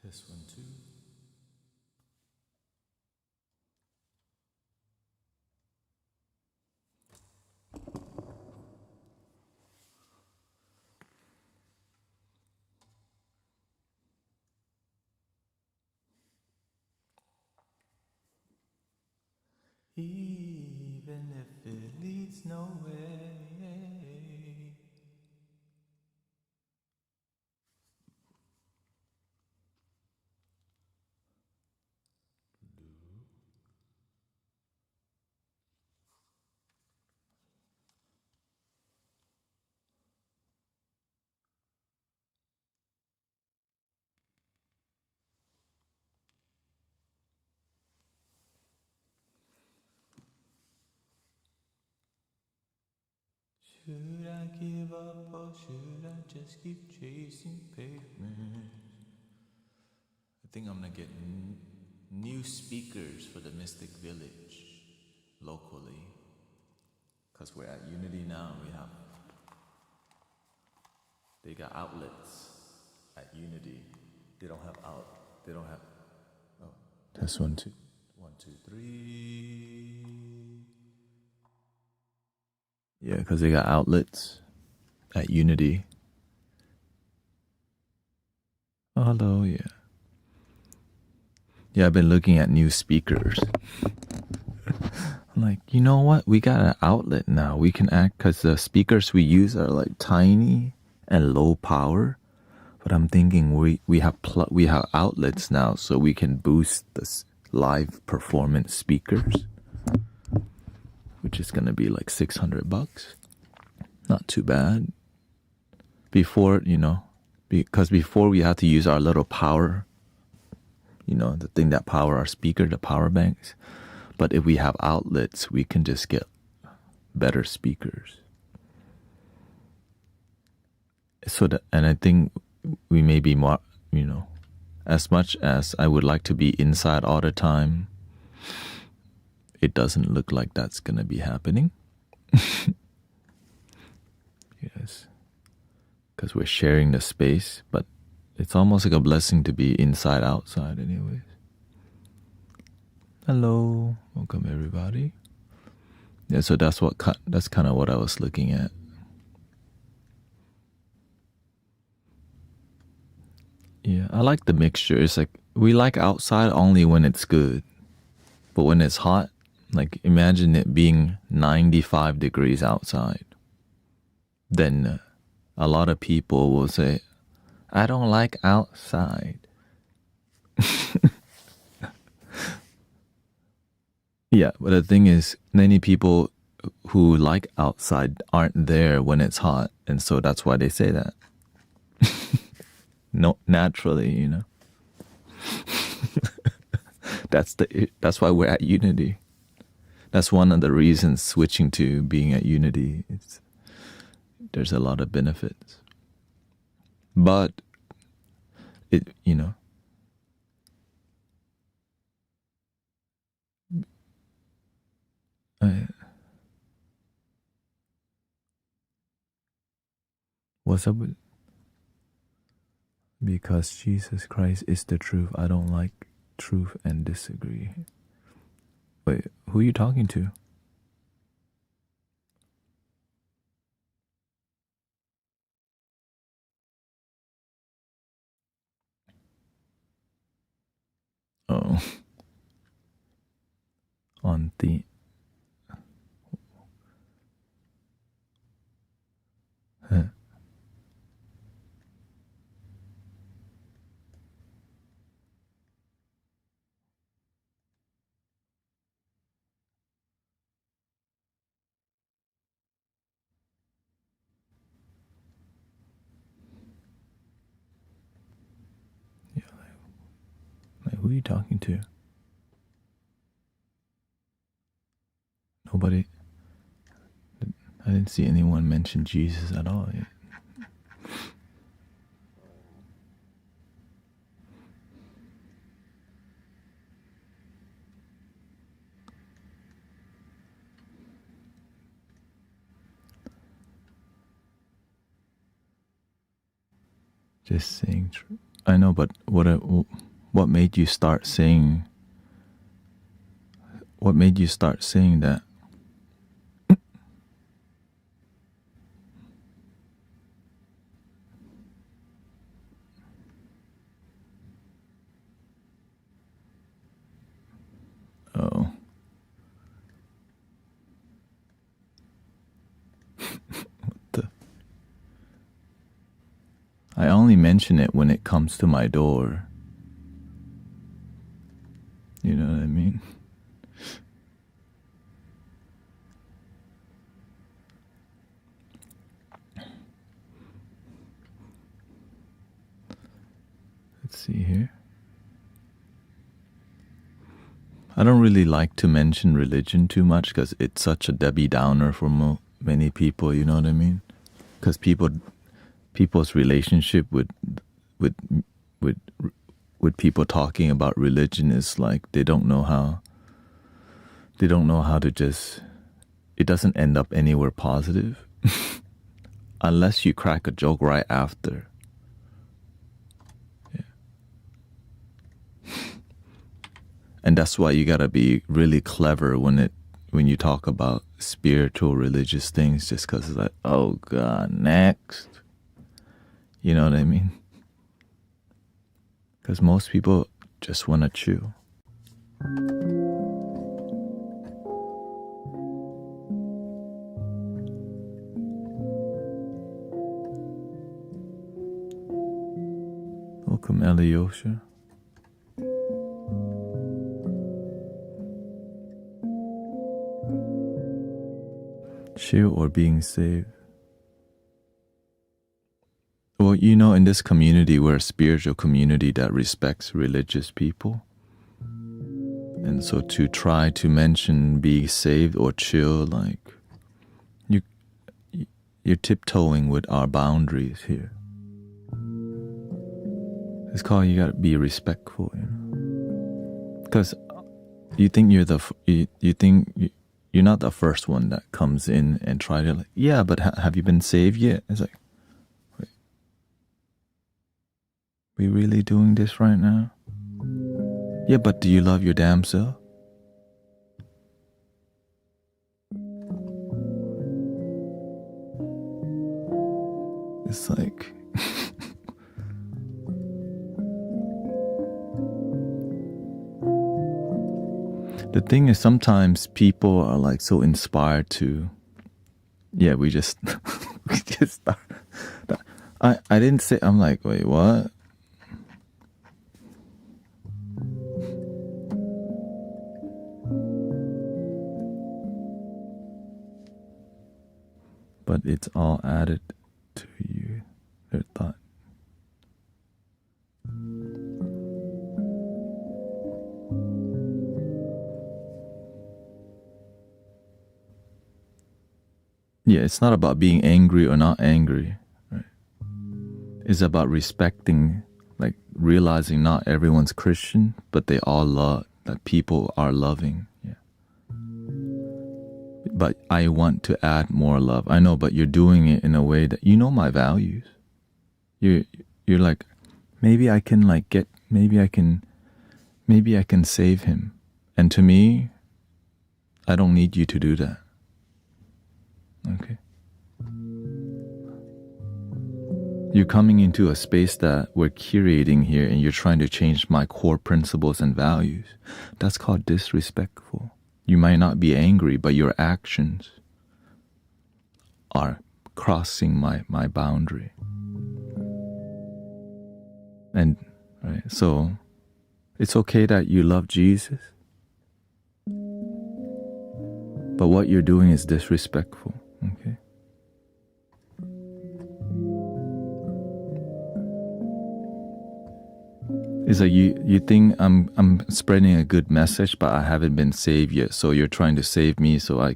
This one too. Even if it leads nowhere. Should I give up or should I just keep chasing pavement? I think I'm gonna get new speakers for the Mystic Village locally. Because we're at Unity now, they got outlets at Unity. They don't have test 1, 2, 1, 2, 3. Yeah, because they got outlets at Unity. Oh, hello, yeah. Yeah, I've been looking at new speakers. I'm like, you know what? We got an outlet now. We can act, because the speakers we use are like tiny and low power. But I'm thinking we have outlets now, so we can boost this live performance speakers, which is gonna be like $600. Not too bad. Before, because before we had to use our little power, the thing that power our speaker, the power banks. But if we have outlets, we can just get better speakers. And I think we may be more, as much as I would like to be inside all the time, it doesn't look like that's gonna be happening. Yes. Because we're sharing the space, but it's almost like a blessing to be inside, outside anyways. Hello, welcome everybody. Yeah, so that's kind of what I was looking at. Yeah, I like the mixture. It's like we like outside only when it's good, but when it's hot, like imagine it being 95 degrees outside. Then a lot of people will say, I don't like outside. Yeah, but the thing is, many people who like outside aren't there when it's hot, and so that's why they say that. No, naturally, That's why we're at Unity. That's one of the reasons switching to being at Unity. There's a lot of benefits, but it what's up with? Because Jesus Christ is the truth. I don't like truth and disagree. Wait, who are you talking to? Oh, on the. Huh. Yeah, like who are you talking to? Nobody. I didn't see anyone mention Jesus at all yet. Just saying true. I know, but what made you start saying? What made you start saying that? Oh. I only mention it when it comes to my door. You know what I mean? Let's see here. I don't really like to mention religion too much because it's such a Debbie Downer for many people, you know what I mean? Because people's relationship with people talking about religion is like they don't know how to just, it doesn't end up anywhere positive unless you crack a joke right after. Yeah. And that's why you gotta be really clever when you talk about spiritual religious things, just because it's like, oh God, next. You know what I mean? Because most people just want to chew. Welcome, Eliosha. Chew or being saved? Well, you know, in this community, we're a spiritual community that respects religious people. And so to try to mention being saved or chill, like, you're tiptoeing with our boundaries here. It's called, you gotta be respectful, you know? Because you think you're not the first one that comes in and try to, like, yeah, but have you been saved yet? It's like, wait, we really doing this right now? Yeah, but do you love your damn self? It's like, the thing is, sometimes people are like so inspired to, yeah, we just start. I didn't say, I'm like, wait, what? But it's all added to you, their thought. Yeah, it's not about being angry or not angry, right? It's about respecting, like realizing not everyone's Christian, but they all love, that people are loving. Yeah. But I want to add more love. I know, but you're doing it in a way that, you know, my values. You're like, maybe I can save him. And to me, I don't need you to do that. Okay. You're coming into a space that we're curating here, and you're trying to change my core principles and values. That's called disrespectful. You might not be angry, but your actions are crossing my boundary. And right, so it's okay that you love Jesus, but what you're doing is disrespectful. Okay. It's like you think I'm spreading a good message, but I haven't been saved yet. So you're trying to save me so that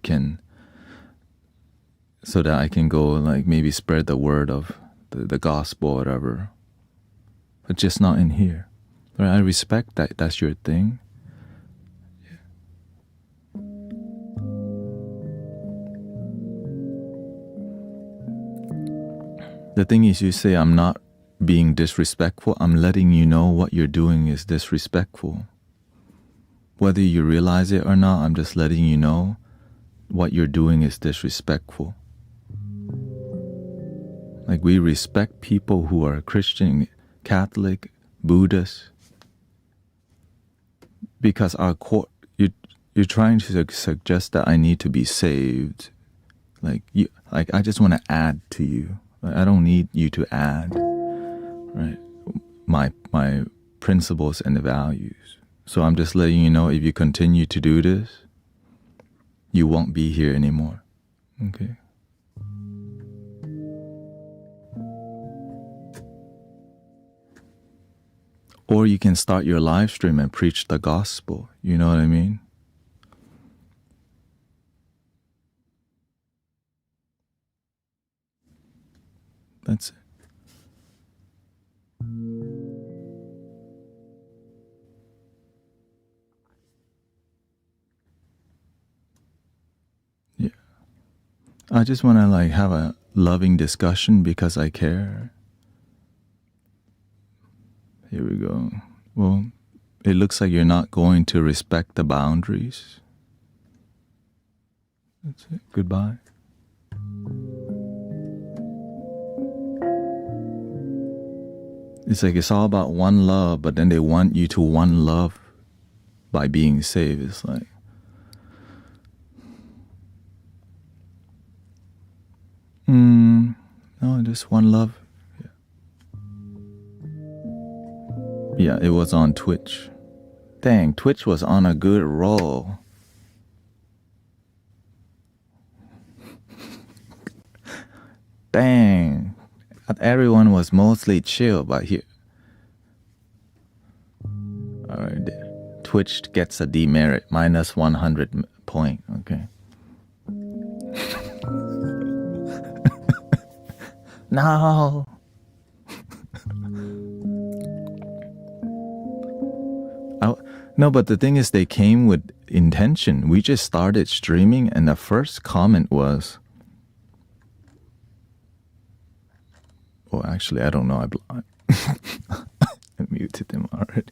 I can go, like, maybe spread the word of the gospel or whatever. But just not in here. Right? I respect that. That's your thing. The thing is, you say I'm not being disrespectful, I'm letting you know what you're doing is disrespectful. Whether you realize it or not, I'm just letting you know what you're doing is disrespectful. Like, we respect people who are Christian, Catholic, Buddhist, because our core, you're trying to suggest that I need to be saved. Like I just want to add to you. Like, I don't need you to add, right? My principles and the values. So I'm just letting you know, if you continue to do this, you won't be here anymore. Okay? Or you can start your live stream and preach the gospel. You know what I mean? That's it. Yeah. I just want to like have a loving discussion because I care. Here we go. Well, it looks like you're not going to respect the boundaries. That's it. Goodbye. It's like it's all about one love, but then they want you to one love by being saved. It's like, no, just one love. Yeah, it was on Twitch. Dang, Twitch was on a good roll. Dang. Everyone was mostly chill, but here. Alright, Twitch gets a demerit, minus 100 point, okay. No. No, but the thing is, they came with intention. We just started streaming, and the first comment was, well, actually, I don't know. I muted them already.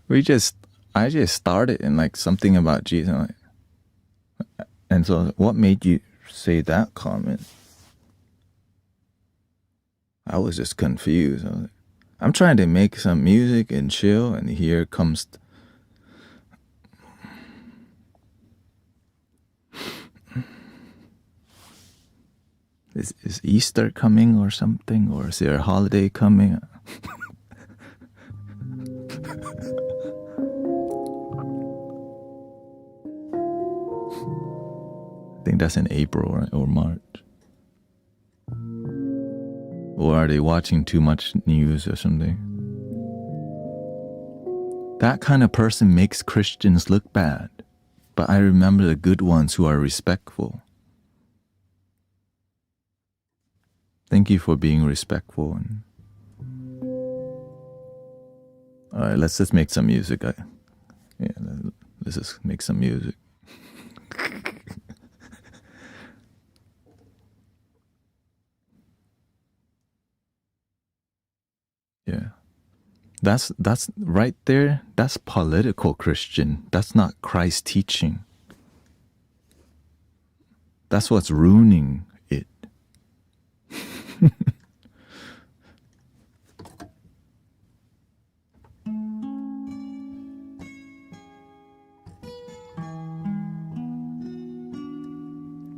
I just started and like something about Jesus. And so, what made you say that comment? I was just confused. I was like, I'm trying to make some music and chill, and here comes. Is Easter coming or something? Or is there a holiday coming? I think that's in April or March. Or are they watching too much news or something? That kind of person makes Christians look bad. But I remember the good ones who are respectful. Thank you for being respectful. Alright, let's just make some music. Let's just make some music. Yeah. That's right there. That's political Christian. That's not Christ teaching. That's what's ruining it.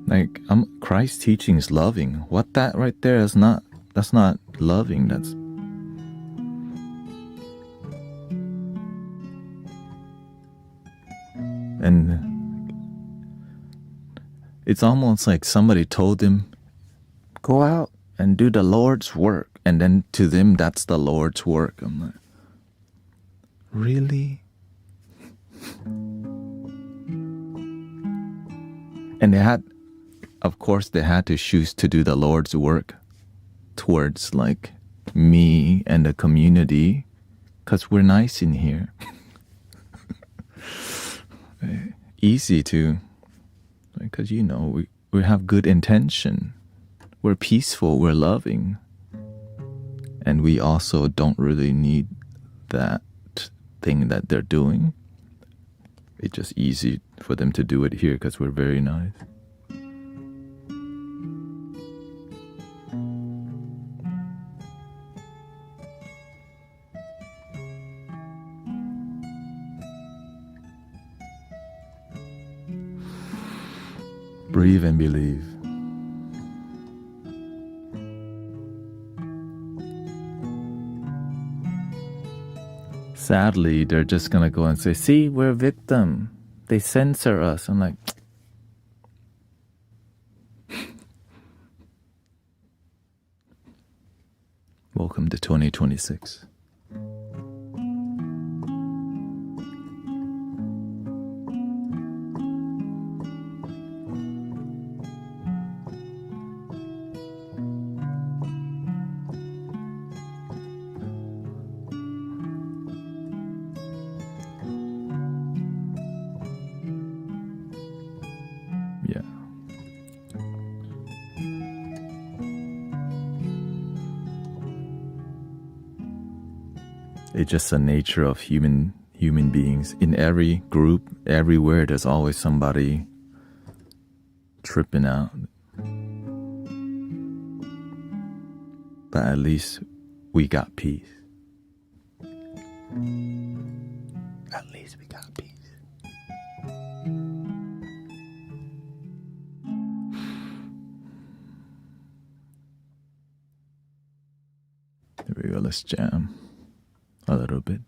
Like, Christ's teaching is loving. What that right there is not. That's not loving. That's. And it's almost like somebody told him, go out and do the Lord's work. And then to them, that's the Lord's work. I'm like, really? And of course, they had to choose to do the Lord's work towards like me and the community, because we're nice in here. Easy to, because we have good intention. We're peaceful, we're loving. And we also don't really need that thing that they're doing. It's just easy for them to do it here because we're very nice. Breathe and believe. Sadly, they're just gonna go and say, see, we're a victim. They censor us. I'm like, welcome to 2026. Yeah. It's just the nature of human beings. In every group, everywhere, there's always somebody tripping out. But at least we got peace. At least we got peace. There we go, let's jam a little bit.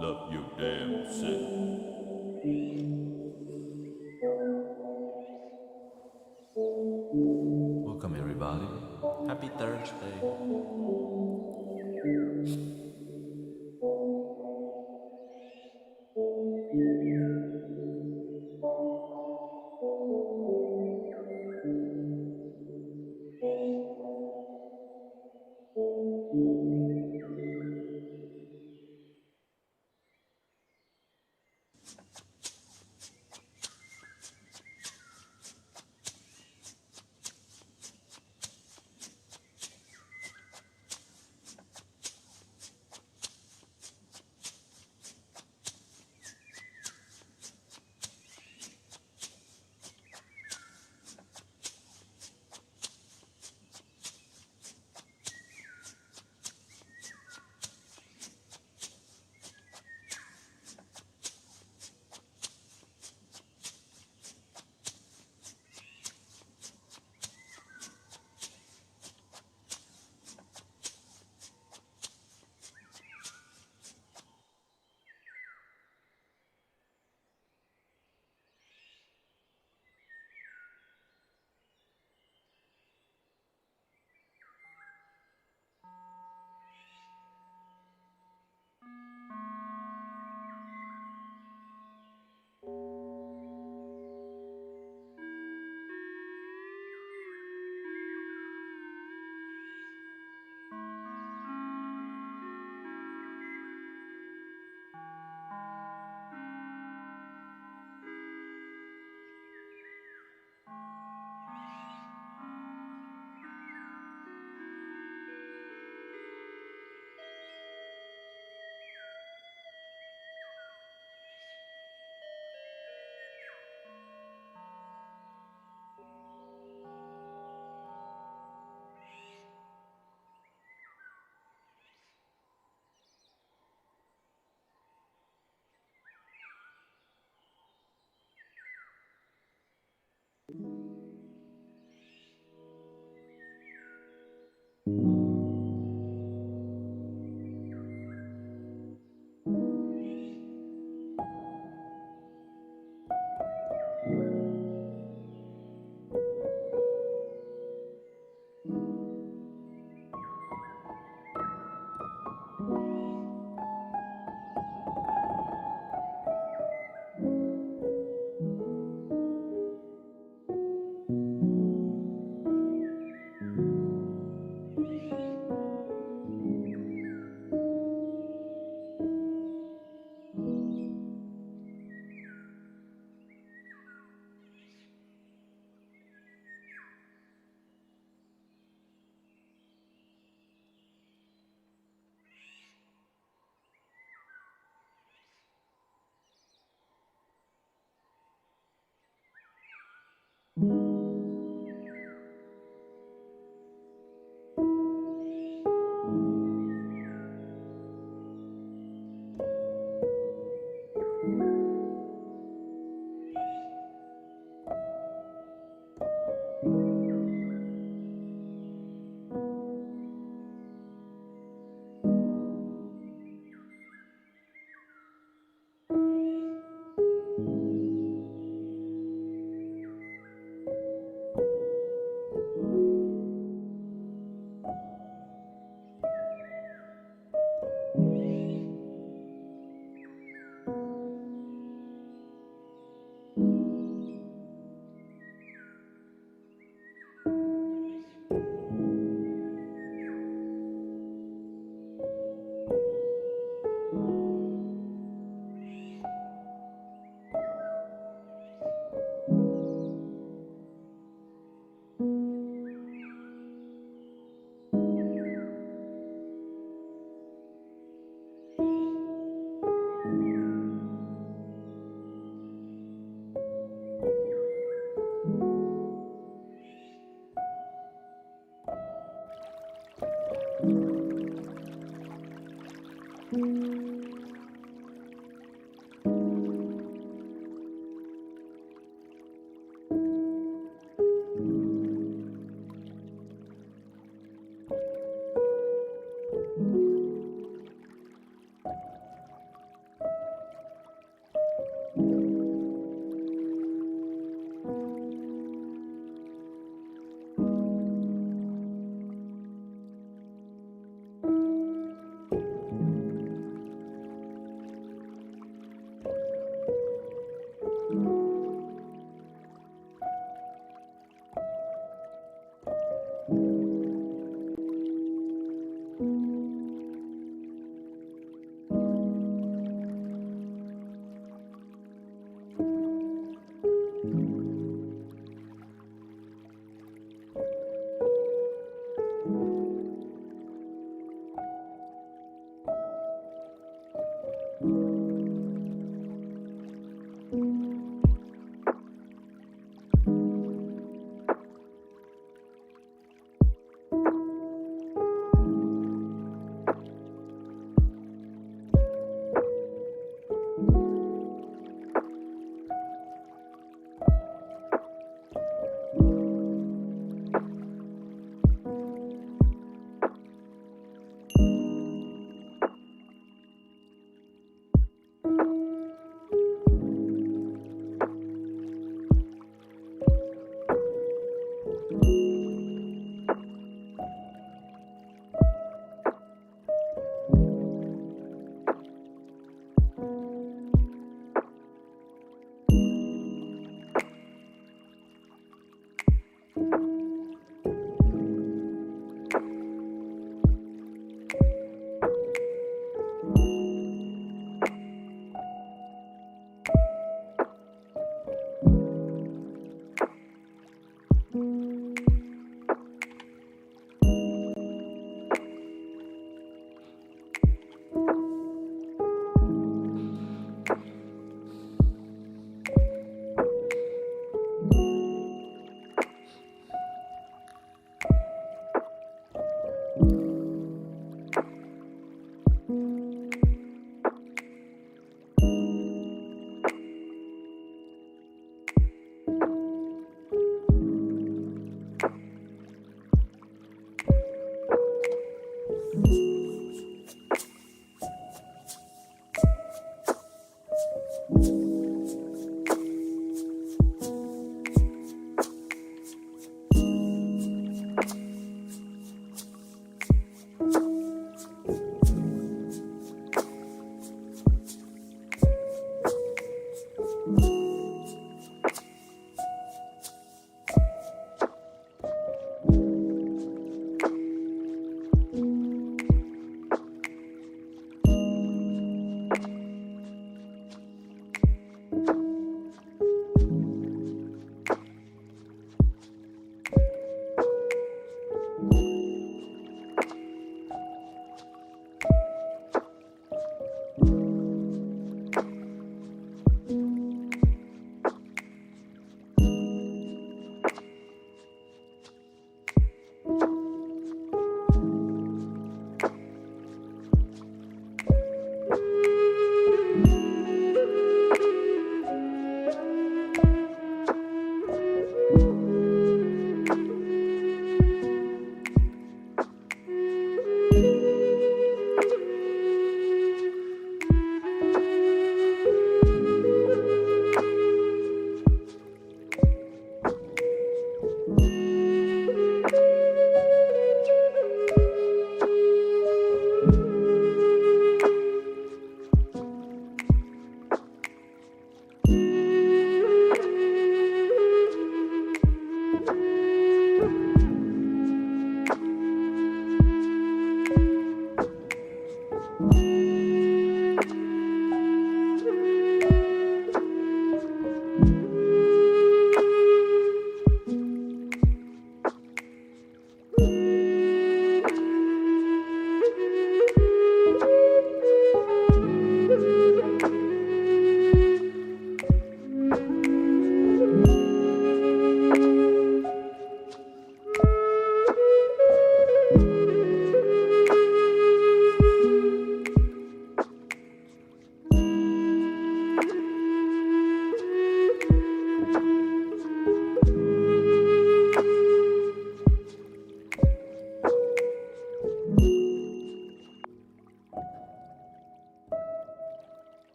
Love your damn self. Welcome everybody. Happy Thursday.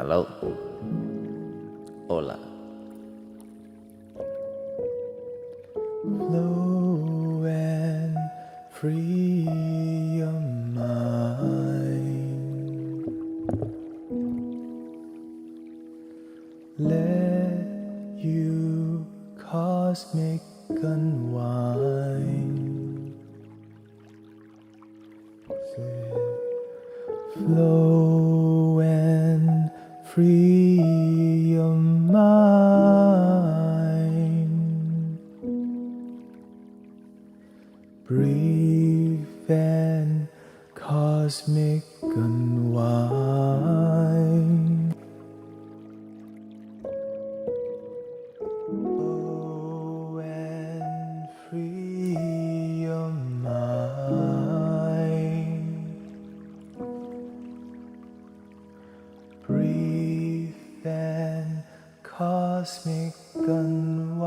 Hello. Hola. Flow and free your mind. Let you cosmic unwind. Flow and free your mind. Breathe and cosmic unwind. Flow and free your mind. Breathe and cosmic unwind.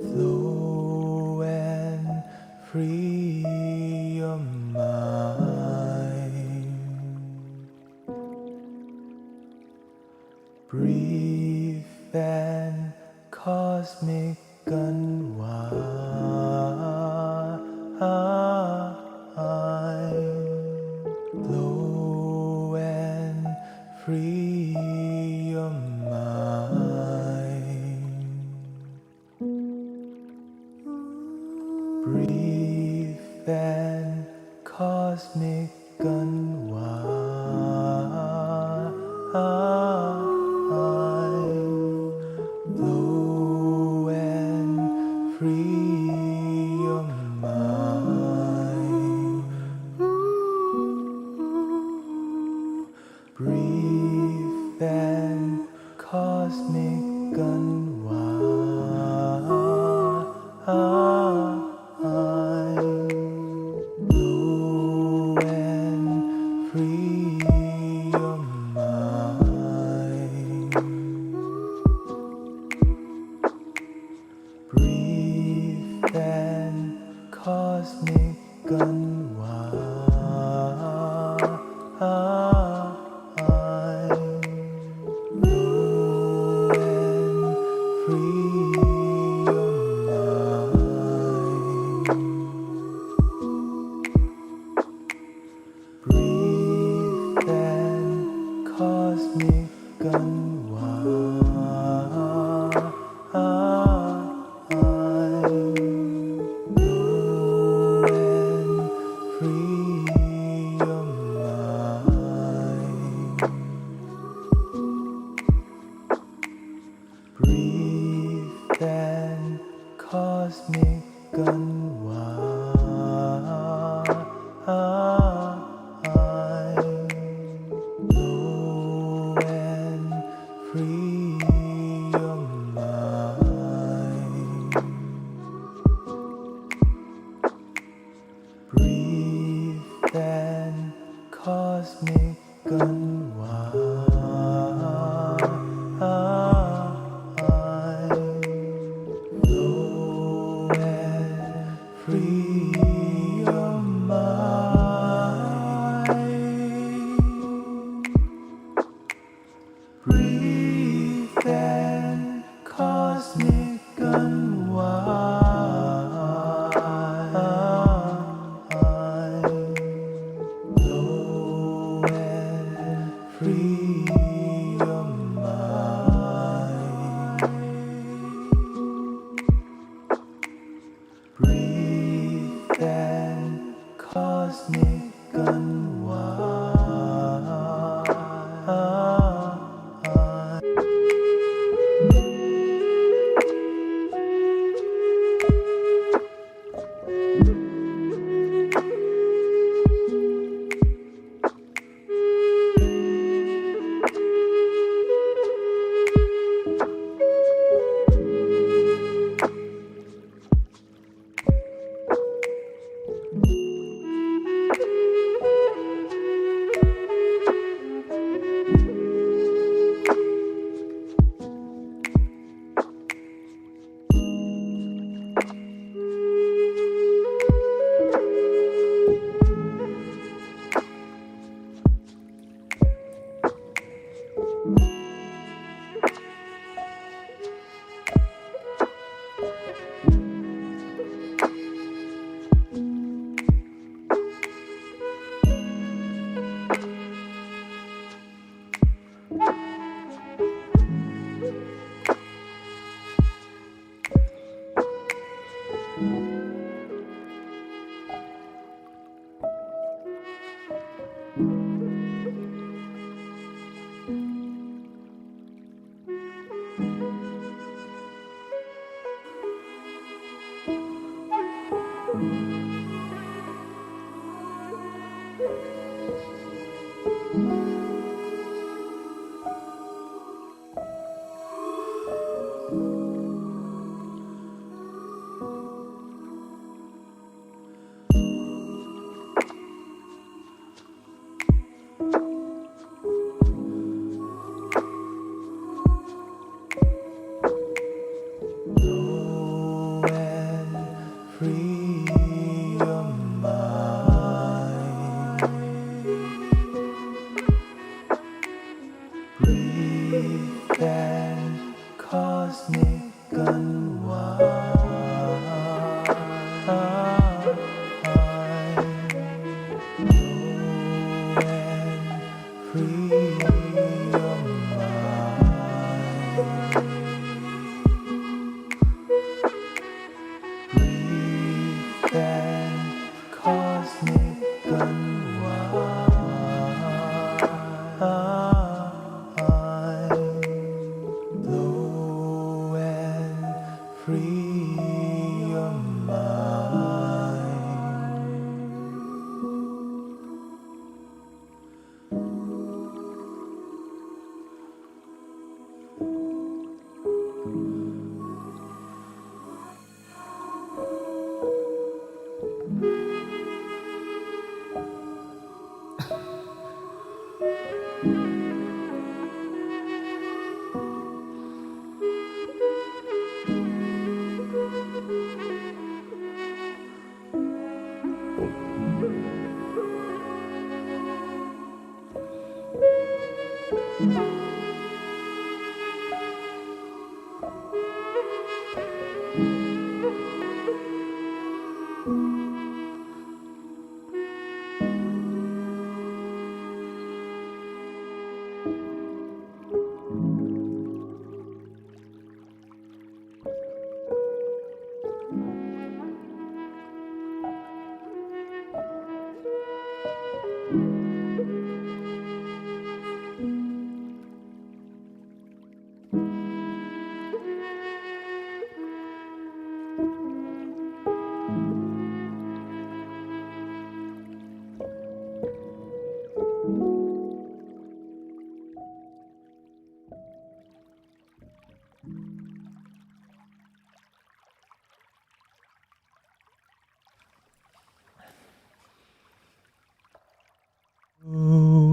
Flow and free your mind. Breathe and cosmic unwind. Flow and free your mind. Breathe and cosmic unwind. Flow and free your mind. Breathe and cosmic unwind. Flow and free your mind. Breathe and cosmic unwind. Flow and free your mind. Breathe and cosmic unwind. Flow and free your mind. Breathe and cosmic unwind. Flow and free your mind. Breathe and cosmic unwind. Flow and free your mind. Breathe and cosmic unwind. Flow and free your mind. Breathe and cosmic unwind.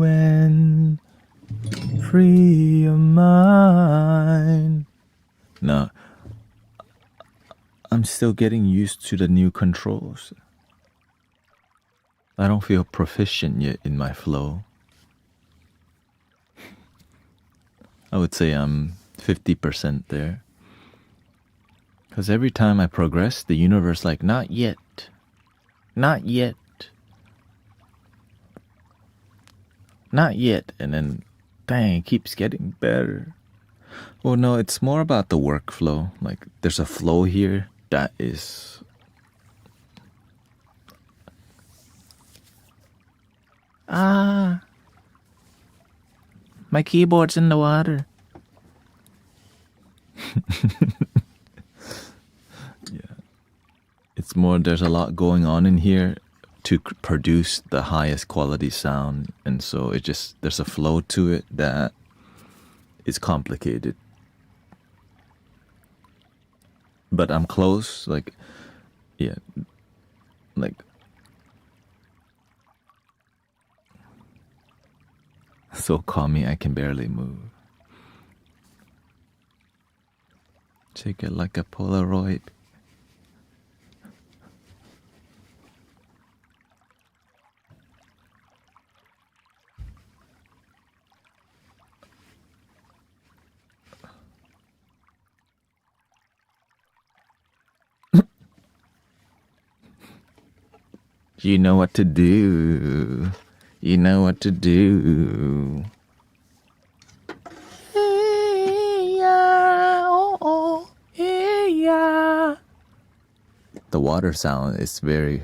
And free your mind. No, I'm still getting used to the new controls. I don't feel proficient yet in my flow. I would say I'm 50% there. Because every time I progress, the universe like, not yet. Not yet. Not yet. And then, dang, it keeps getting better. Well, no, it's more about the workflow. Like, there's a flow here that is... my keyboard's in the water. Yeah. It's more, there's a lot going on in here to produce the highest quality sound. And so it just, there's a flow to it that is complicated. But I'm close, like, yeah, like, so calming I can barely move. Take it like a Polaroid. You know what to do. You know what to do. Hey, yeah, oh, oh, hey, yeah. The water sound is very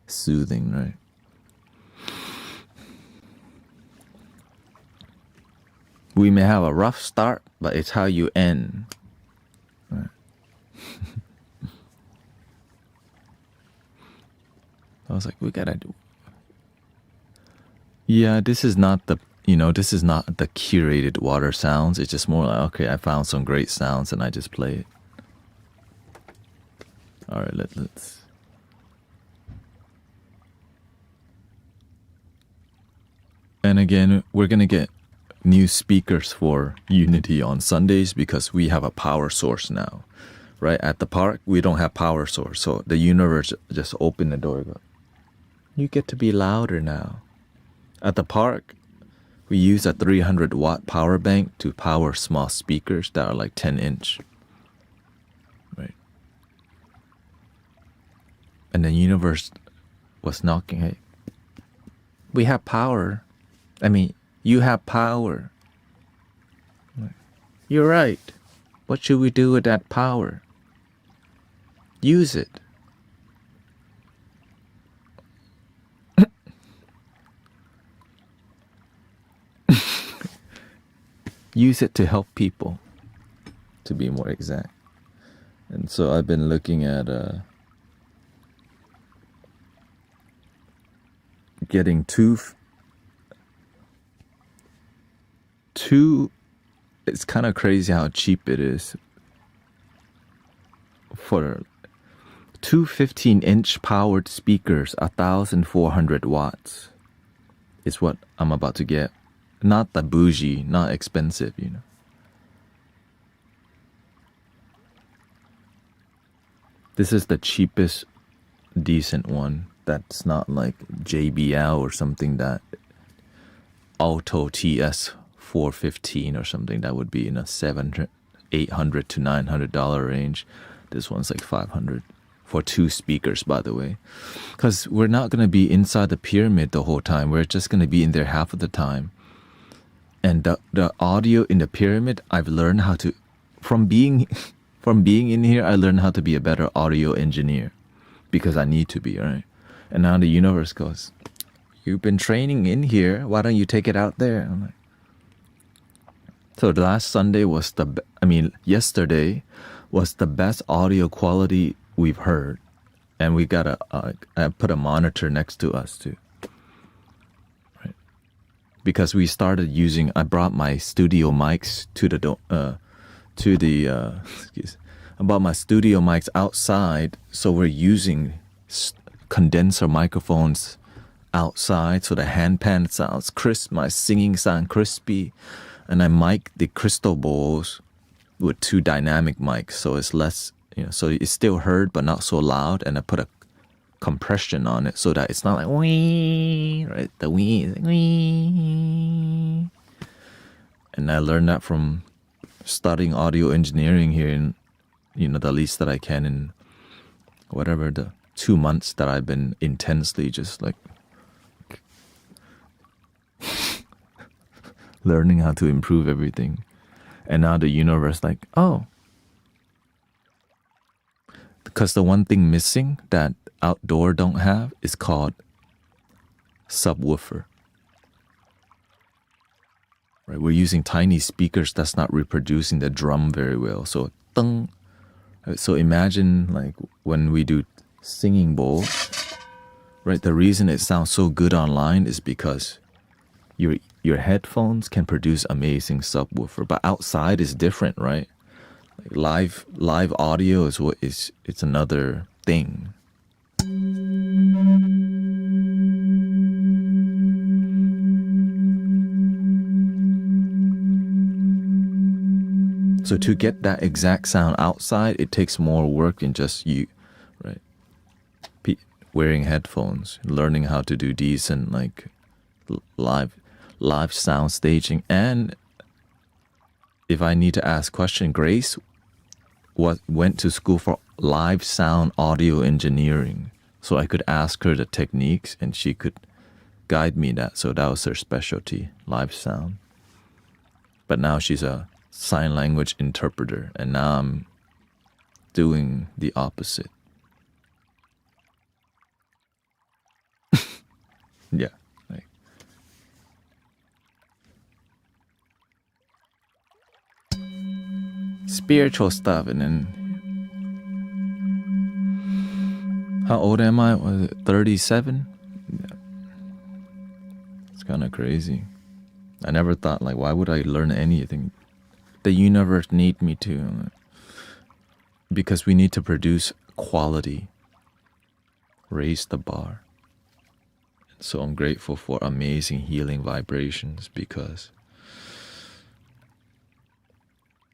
soothing, right? We may have a rough start, but it's how you end. Right. I was like, we gotta do. Yeah, this is not the this is not the curated water sounds. It's just more like, okay, I found some great sounds and I just play it. All right, let's. And again, we're gonna get new speakers for Unity on Sundays because we have a power source now, right? At the park, we don't have power source, so the universe just opened the door. Go, you get to be louder now. At the park, we use a 300-watt power bank to power small speakers that are like 10-inch, right? And the universe was knocking, hey, we have power. I mean, you have power. You're right. What should we do with that power? Use it. Use it to help people, to be more exact. And so I've been looking at getting two. It's kind of crazy how cheap it is for two 15-inch powered speakers. 1,400 watts is what I'm about to get. Not the bougie, not expensive, This is the cheapest decent one. That's not like JBL or something that Auto TS 415 or something that would be in a $800 to $900 range. This one's like $500 for two speakers, by the way, because we're not going to be inside the pyramid the whole time. We're just going to be in there half of the time. And the audio in the pyramid, I've learned how to, from being in here, I learned how to be a better audio engineer because I need to be, right? And now the universe goes, you've been training in here. Why don't you take it out there? I'm like, so the last Sunday was yesterday was the best audio quality we've heard. And we got I put a monitor next to us too. Right? Because we started using, I brought my studio mics I brought my studio mics outside. So we're using condenser microphones outside, so the handpan sounds crisp, my singing sound crispy, and I mic the crystal bowls with two dynamic mics, so it's less, so it's still heard but not so loud, and I put a compression on it so that it's not like wee, right? The wee is like wee. And I learned that from studying audio engineering here in, the least that I can in whatever the 2 months that I've been intensely just like learning how to improve everything. And now the universe like, oh. Because the one thing missing that outdoor don't have is called subwoofer. Right? We're using tiny speakers that's not reproducing the drum very well. So, tung. So imagine like when we do singing bowl, right? The reason it sounds so good online is because your headphones can produce amazing subwoofer, but outside is different, right? Like live audio it's another thing. So to get that exact sound outside, it takes more work than just you, right? Wearing headphones, learning how to do decent like live sound staging. And if I need to ask question, Grace went to school for live sound audio engineering, so I could ask her the techniques and she could guide me that. So that was her specialty, live sound. But now she's a sign language interpreter, and now I'm doing the opposite. Yeah. spiritual stuff. And then, how old am I? Was it 37? Yeah. It's kind of crazy. I never thought, like, why would I learn anything? The universe need me to. Because we need to produce quality. Raise the bar. So I'm grateful for amazing healing vibrations because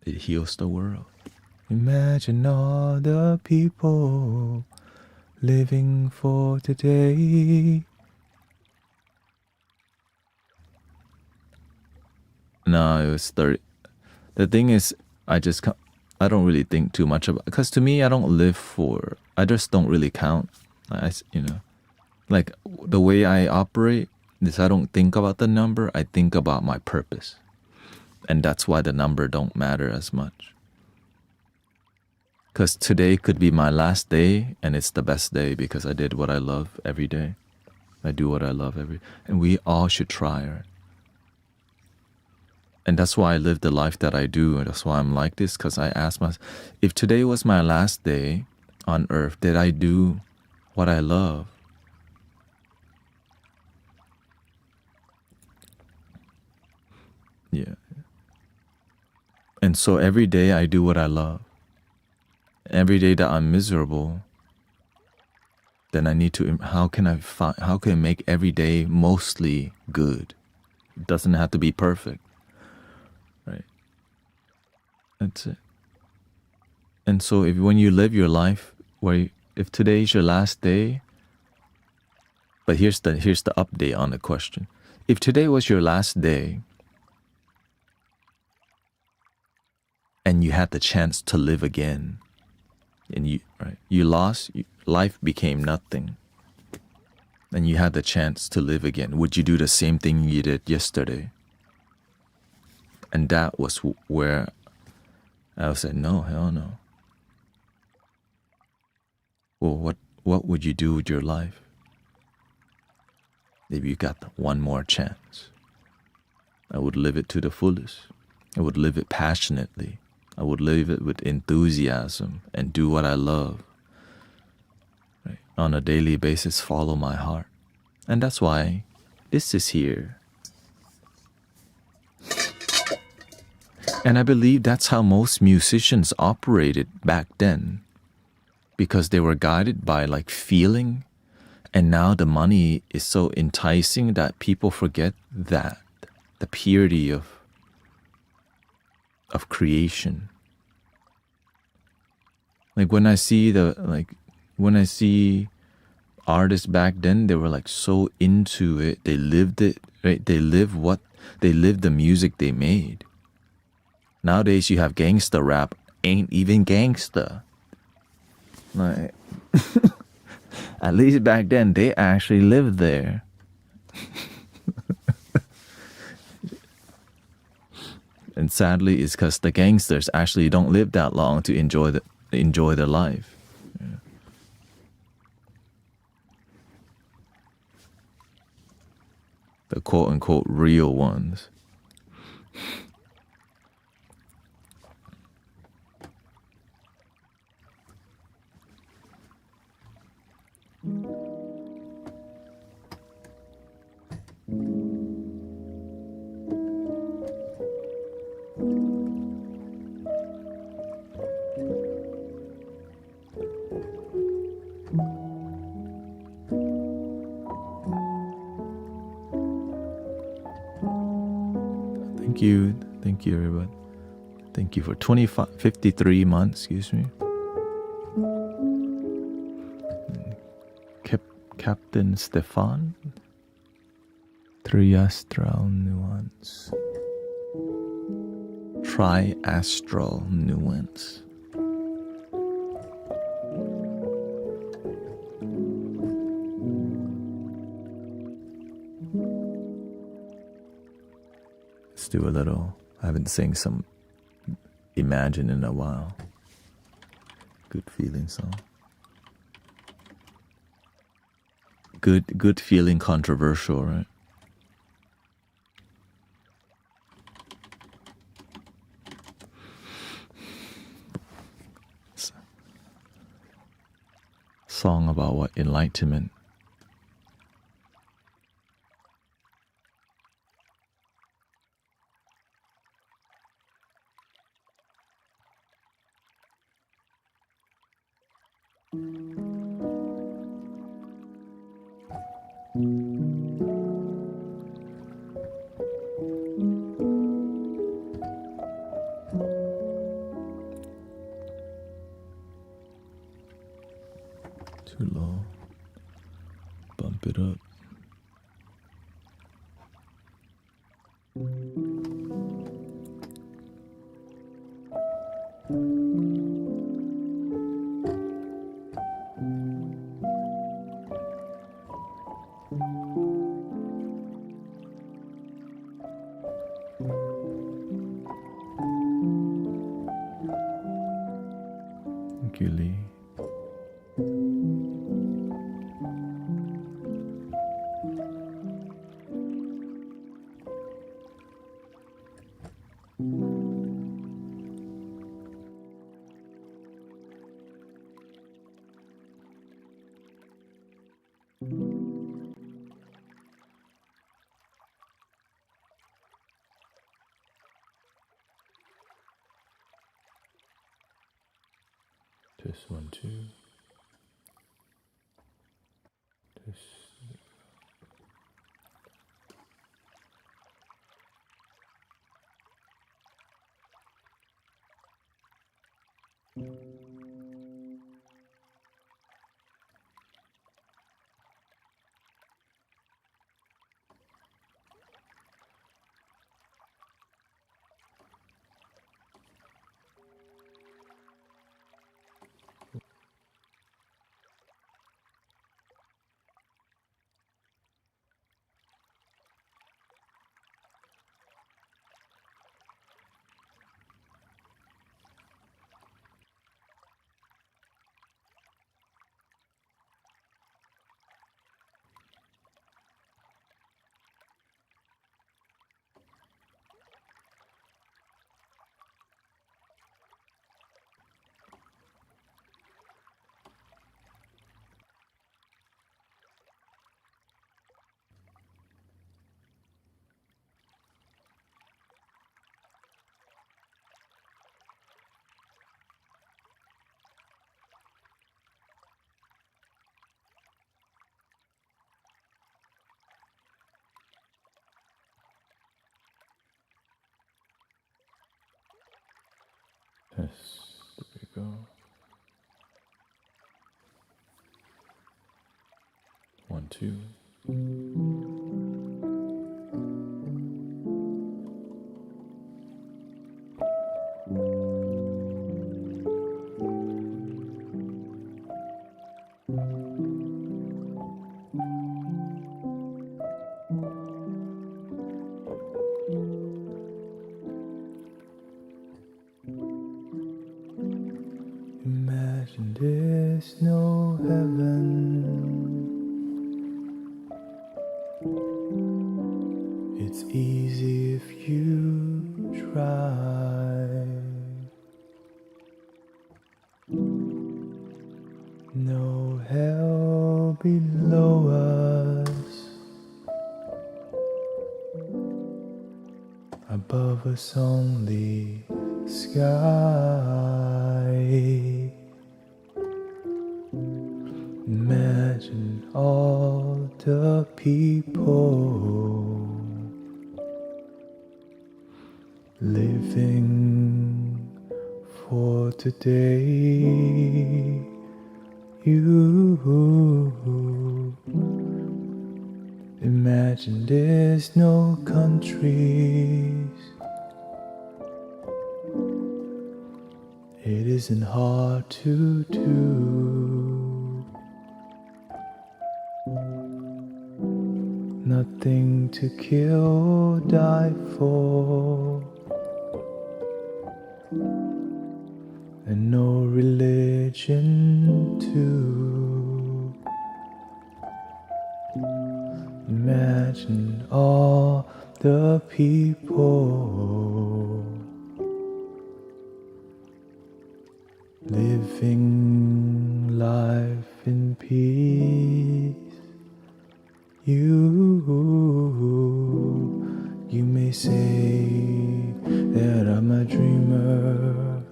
it heals the world. Imagine all the people living for today. No, it was 30. The thing is, I don't really think too much about, because to me, I just don't really count. Like the way I operate is I don't think about the number, I think about my purpose. And that's why the number don't matter as much. Because today could be my last day and it's the best day because I did what I love every day. I do what I love and we all should try, right? And that's why I live the life that I do. And that's why I'm like this, because I ask myself, if today was my last day on earth, did I do what I love? Yeah. And so every day I do what I love. Every day that I'm miserable, then I need to, how can I make every day mostly good? It doesn't have to be perfect, right? That's it. And so when you live your life, if today is your last day, but here's the update on the question. If today was your last day, and you had the chance to live again, and you lost, life became nothing, and you had the chance to live again, would you do the same thing you did yesterday? And that was where I said, no, hell no. Well, what would you do with your life if you got one more chance? I would live it to the fullest. I would live it passionately. I would live it with enthusiasm and do what I love. Right? On a daily basis, follow my heart. And that's why this is here. And I believe that's how most musicians operated back then, because they were guided by like feeling. And now the money is so enticing that people forget that the purity of creation. Like when I see artists back then, they were like so into it. They lived it, right? They lived the music they made. Nowadays you have gangsta rap, ain't even gangsta. Like at least back then they actually lived there. And sadly, it's because the gangsters actually don't live that long to enjoy their life. Yeah. The quote-unquote real ones. Thank you everybody. Thank you for 53 months, excuse me. Captain Stefan. Triastral nuance. Triastral nuance. Let's do a little. I haven't sang some Imagine in a while. Good feeling song. Good feeling controversial, right? about what? Enlightenment. Too low. Bump it up. Gilly. Test 1, 2. Test. Yes, there we go. 1, 2. Imagine there's no heaven. It's easy if you try. No hell below us, above us only sky. Imagine all the people living for today. You imagine there's no countries. It isn't hard to do. Nothing to kill, die for, and no religion too. Imagine all the people living life in peace. You may say that I'm a dreamer,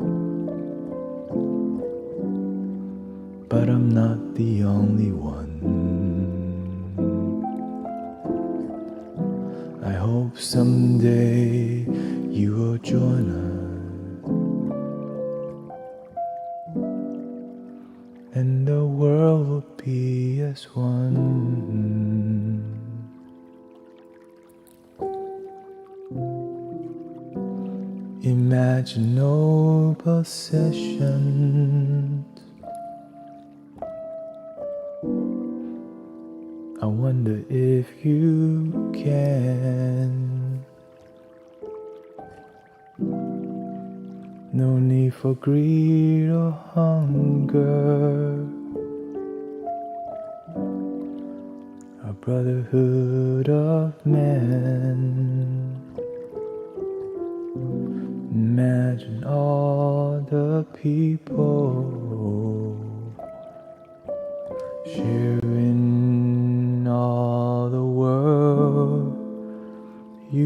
but I'm not the only one. I hope someday you will join us, and the world will be as one. Imagine no possessions. I wonder if you can. No need for greed or hunger. A brotherhood of men. Imagine all the people sharing all the world. You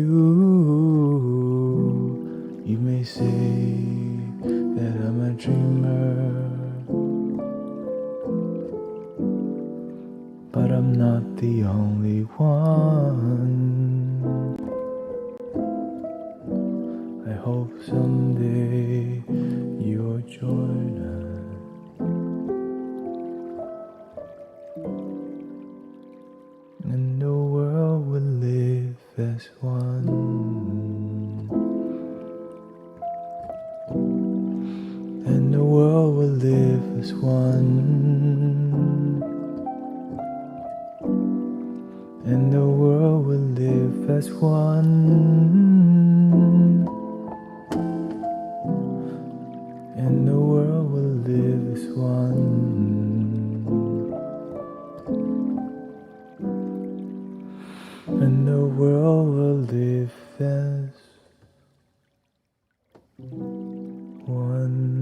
may say that I'm a dreamer, but I'm not the only one. I hope someday you'll join us, and the world will live as one. And the world will live as one. And the world will live as one. And the world will live as one. And the world will live as one.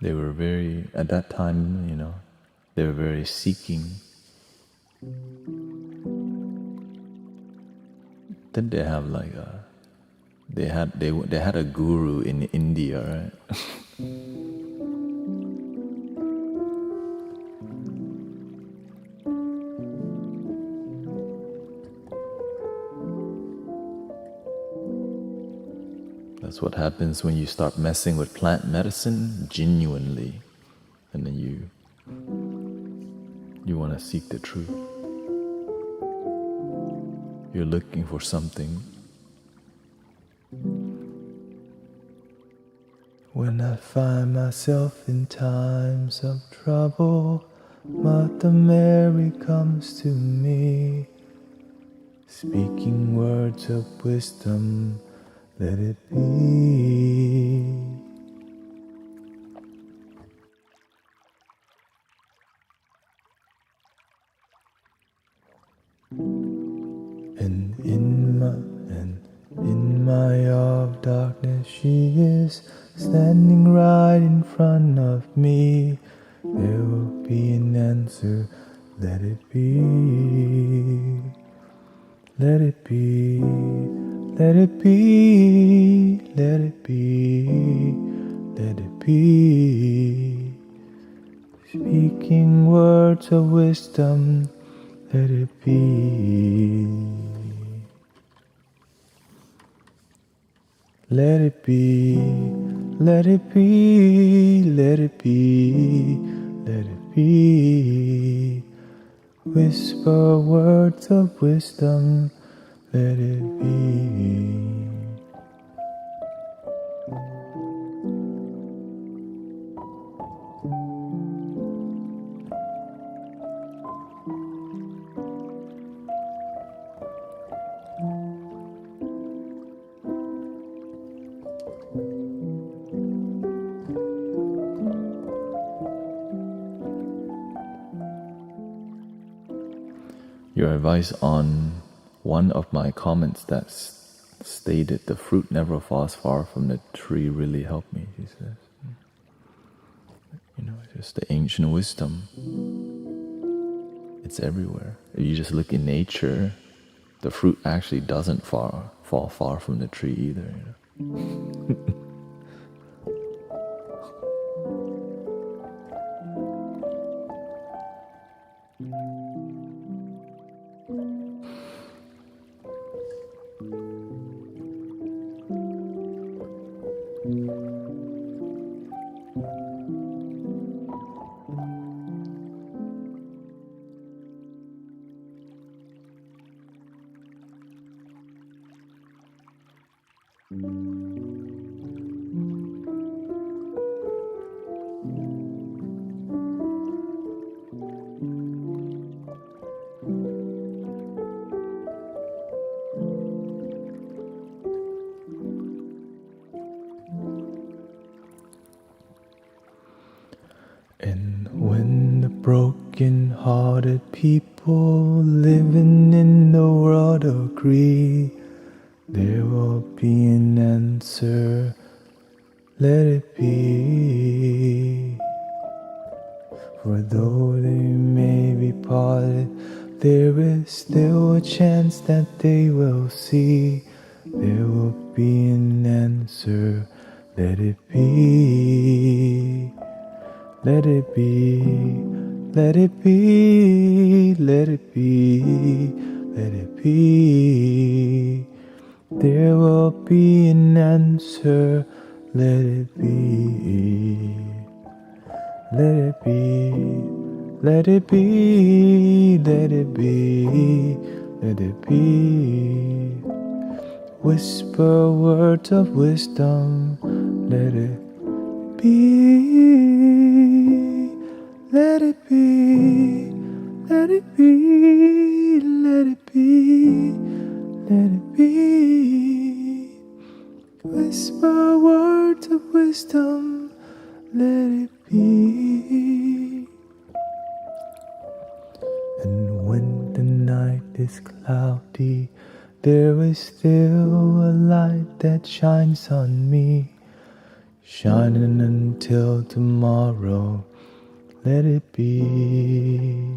They were very, at that time, they were very seeking. Then they have they had a guru in India, right? That's what happens when you start messing with plant medicine genuinely, and then you want to seek the truth. You're looking for something. When I find myself in times of trouble, Mother Mary comes to me, speaking words of wisdom, let it be. And in my hour of darkness, she is standing right in front of me. There will be an answer, let it be. Let it be, let it be, let it be, let it be. Speaking words of wisdom, let it be. Let it be, let it be, let it be, let it be. Whisper words of wisdom, let it be. Your advice on one of my comments that stated the fruit never falls far from the tree really helped me, she says. You know, just the ancient wisdom. It's everywhere. If you just look in nature, the fruit actually doesn't fall far from the tree either. You know? And when the broken-hearted people living in the world agree, there will be an answer, let it be. For though they may be parted, there is still a chance that they will see. There will be an answer, let it be. Let it be, let it be, let it be, let it be. There will be an answer, let it be. Let it be, let it be, let it be, let it be. Whisper words of wisdom, let it be. Let it be, let it be, let it be, let it be. Whisper words of wisdom, let it be. And when the night is cloudy, there is still a light that shines on me, shining until tomorrow, let it be.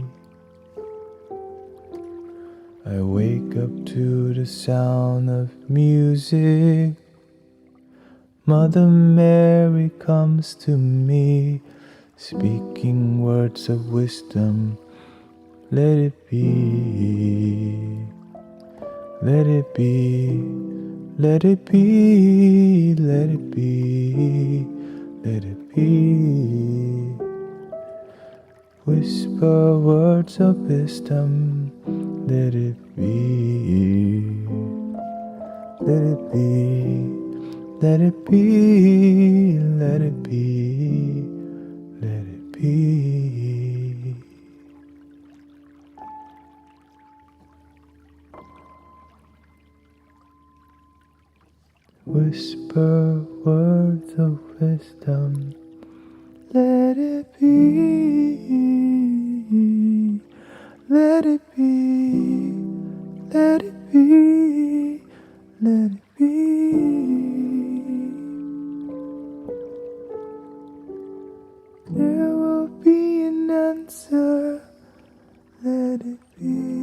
I wake up to the sound of music. Mother Mary comes to me, speaking words of wisdom, let it be. Let it be, let it be, let it be, let it be. Whisper words of wisdom, let it be. Let it be, let it be, let it be, let it be. Whisper words of wisdom, let it be, let it be, let it be, let it be. There will be an answer, let it be.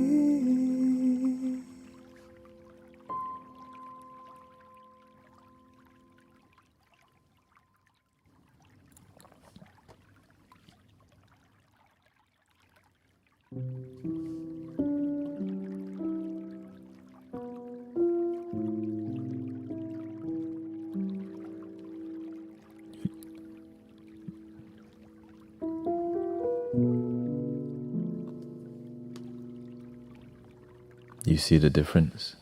You see the difference?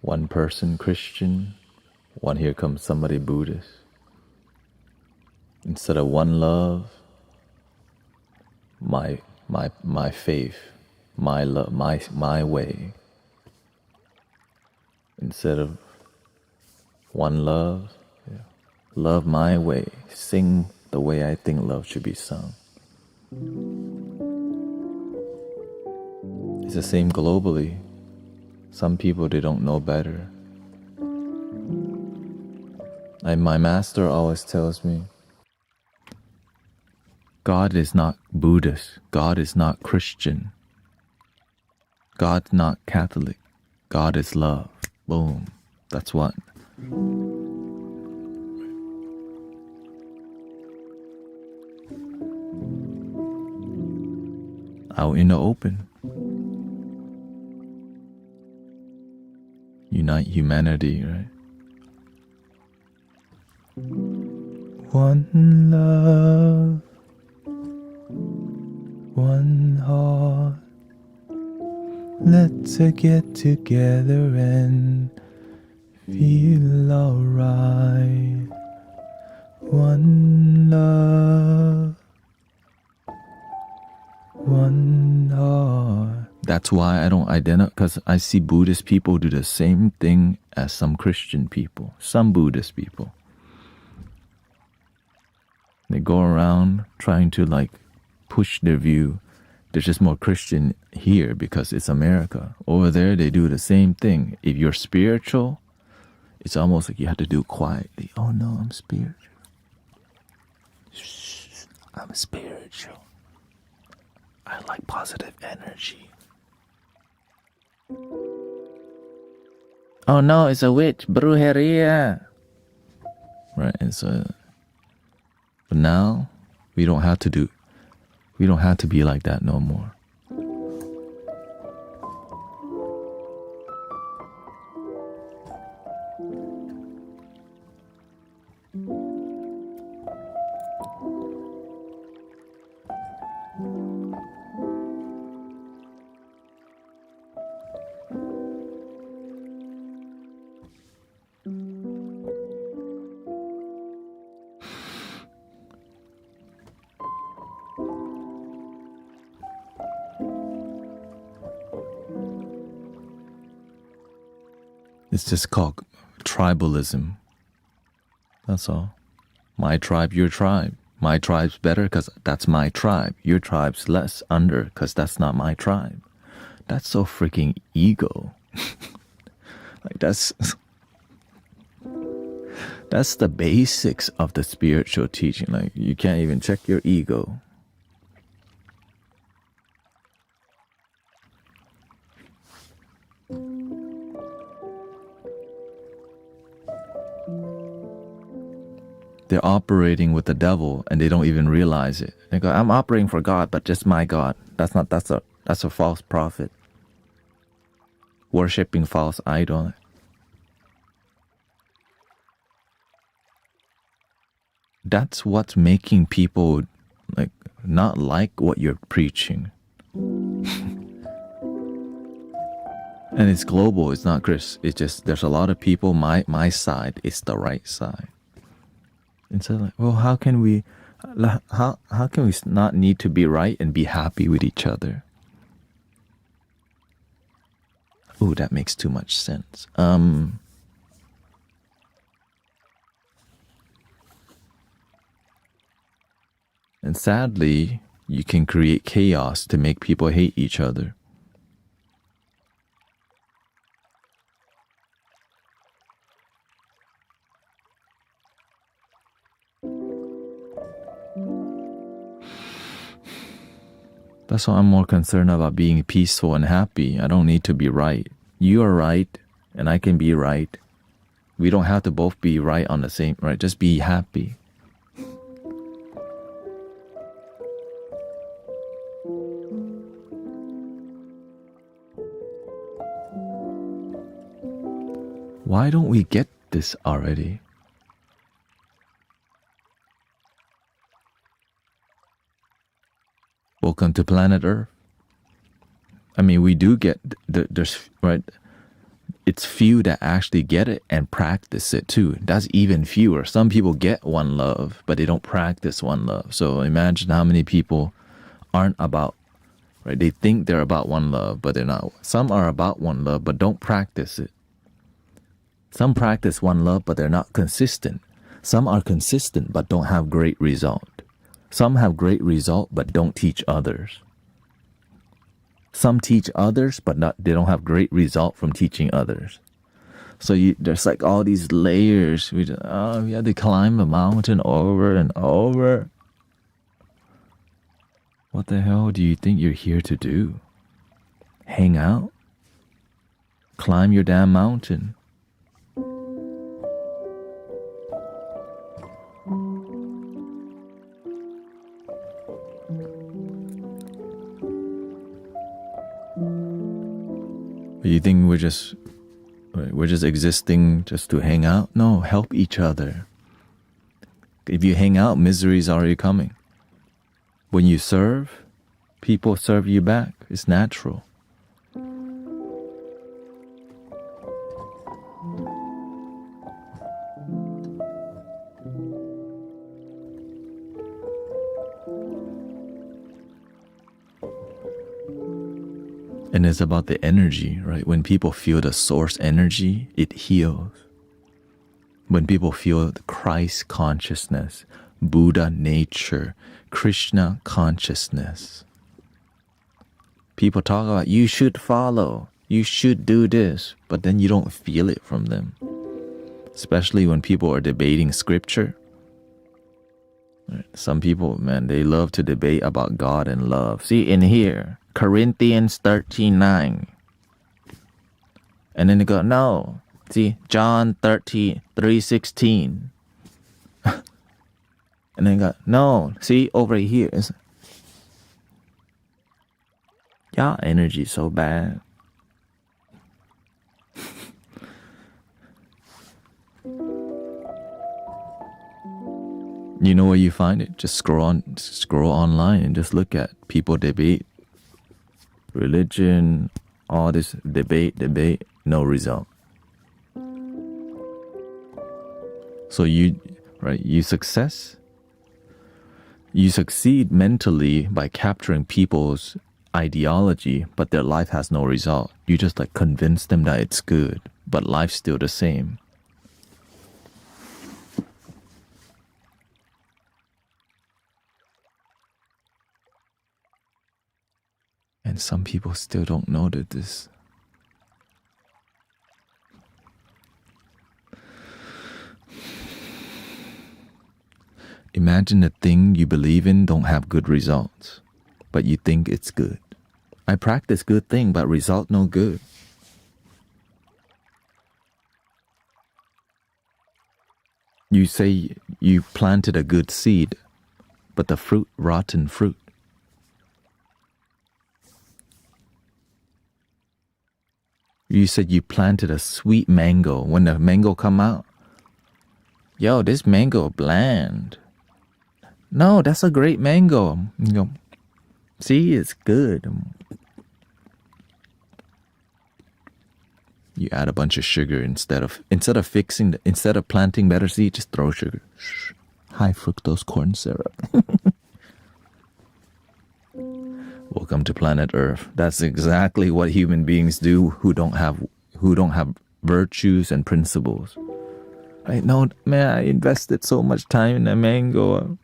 One person Christian, one here comes somebody Buddhist. Instead of one love, my faith, my love, my way. Instead of one love, love my way, sing the way I think love should be sung. It's the same globally. Some people, they don't know better. My master always tells me, God is not Buddhist. God is not Christian. God's not Catholic. God is love. Boom. That's what. Out in the open. Unite humanity, right? One love, one heart. Let's get together and feel alright. One love, one heart. That's why I don't identify, because I see Buddhist people do the same thing as some Christian people, some Buddhist people. They go around trying to like push their view. There's just more Christian here because it's America. Over there, they do the same thing. If you're spiritual, it's almost like you have to do it quietly. Oh no, I'm spiritual. Shh, I'm spiritual. I like positive energy. Oh no, it's a witch, brujeria. Right, and so, but now we don't have to be like that no more. It's just called tribalism. That's all. My tribe, your tribe. My tribe's better because that's my tribe. Your tribe's less under because that's not my tribe. That's so freaking ego. Like that's the basics of the spiritual teaching. Like you can't even check your ego. They're operating with the devil and they don't even realize it. They go, I'm operating for God, but just my God. That's a false prophet. Worshipping false idol. That's what's making people like not like what you're preaching. And it's global, it's not Chris. It's just there's a lot of people, my side is the right side. And so like, well, how can we not need to be right and be happy with each other? Oh, that makes too much sense. And sadly, you can create chaos to make people hate each other. That's why I'm more concerned about being peaceful and happy. I don't need to be right. You are right, and I can be right. We don't have to both be right on the same, right? Just be happy. Why don't we get this already? Welcome to planet Earth. I mean, we do get there's right. It's few that actually get it and practice it too. That's even fewer. Some people get one love, but they don't practice one love. So imagine how many people aren't about, right? They think they're about one love, but they're not. Some are about one love, but don't practice it. Some practice one love, but they're not consistent. Some are consistent, but don't have great result. Some have great result, but don't teach others. Some teach others, but they don't have great result from teaching others. So there's like all these layers. We had to climb a mountain over and over. What the hell do you think you're here to do? Hang out? Climb your damn mountain. You think we're just existing just to hang out? No, help each other. If you hang out, misery is already coming. When you serve, people serve you back. It's natural. And it's about the energy, right? When people feel the source energy, it heals. When people feel the Christ consciousness, Buddha nature, Krishna consciousness. People talk about, you should follow, you should do this, but then you don't feel it from them. Especially when people are debating scripture. Some people, man, they love to debate about God and love. See, in here, Corinthians 13:9. And then they go, no. See, John 3:16. And then go, no. See, over here. Y'all energy so bad. You know where you find it? Just scroll online and just look at people debate religion, all this debate, no result. So you succeed mentally by capturing people's ideology, but their life has no result. You just like convince them that it's good, but life's still the same. And some people still don't know that this. Imagine the thing you believe in don't have good results, but you think it's good. I practice good thing, but result no good. You say you planted a good seed, but the fruit, rotten fruit. You said you planted a sweet mango. When the mango come out, yo, this mango bland. No, that's a great mango. You know, see, it's good. You add a bunch of sugar instead of planting better seed, just throw sugar. High fructose corn syrup. Welcome to planet Earth. That's exactly what human beings do who don't have virtues and principles. Right? No, man, I invested so much time in a mango.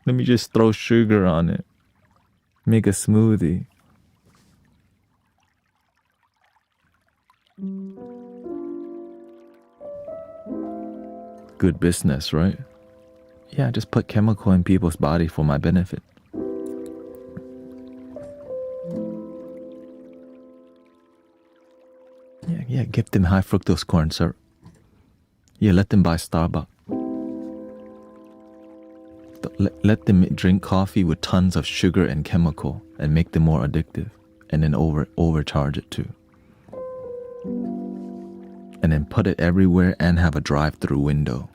Let me just throw sugar on it. Make a smoothie. Good business, right? Yeah, just put chemical in people's body for my benefit. Yeah, give them high fructose corn syrup. Yeah, let them buy Starbucks. Let them drink coffee with tons of sugar and chemical and make them more addictive, and then overcharge it too. And then put it everywhere and have a drive-through window.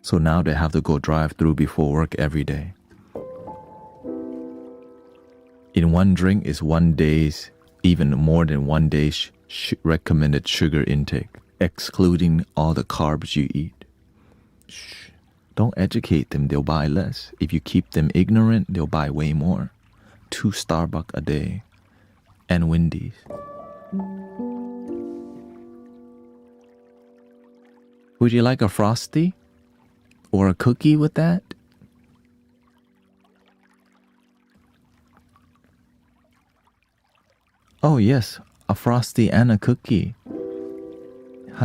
So now they have to go drive-through before work every day. In one drink is 1 day's, even more than 1 day's recommended sugar intake, excluding all the carbs you eat. Shh. Don't educate them, they'll buy less. If you keep them ignorant, they'll buy way more. 2 Starbucks a day and Wendy's. Would you like a Frosty? Or a cookie with that? Oh, yes, a frosty and a cookie.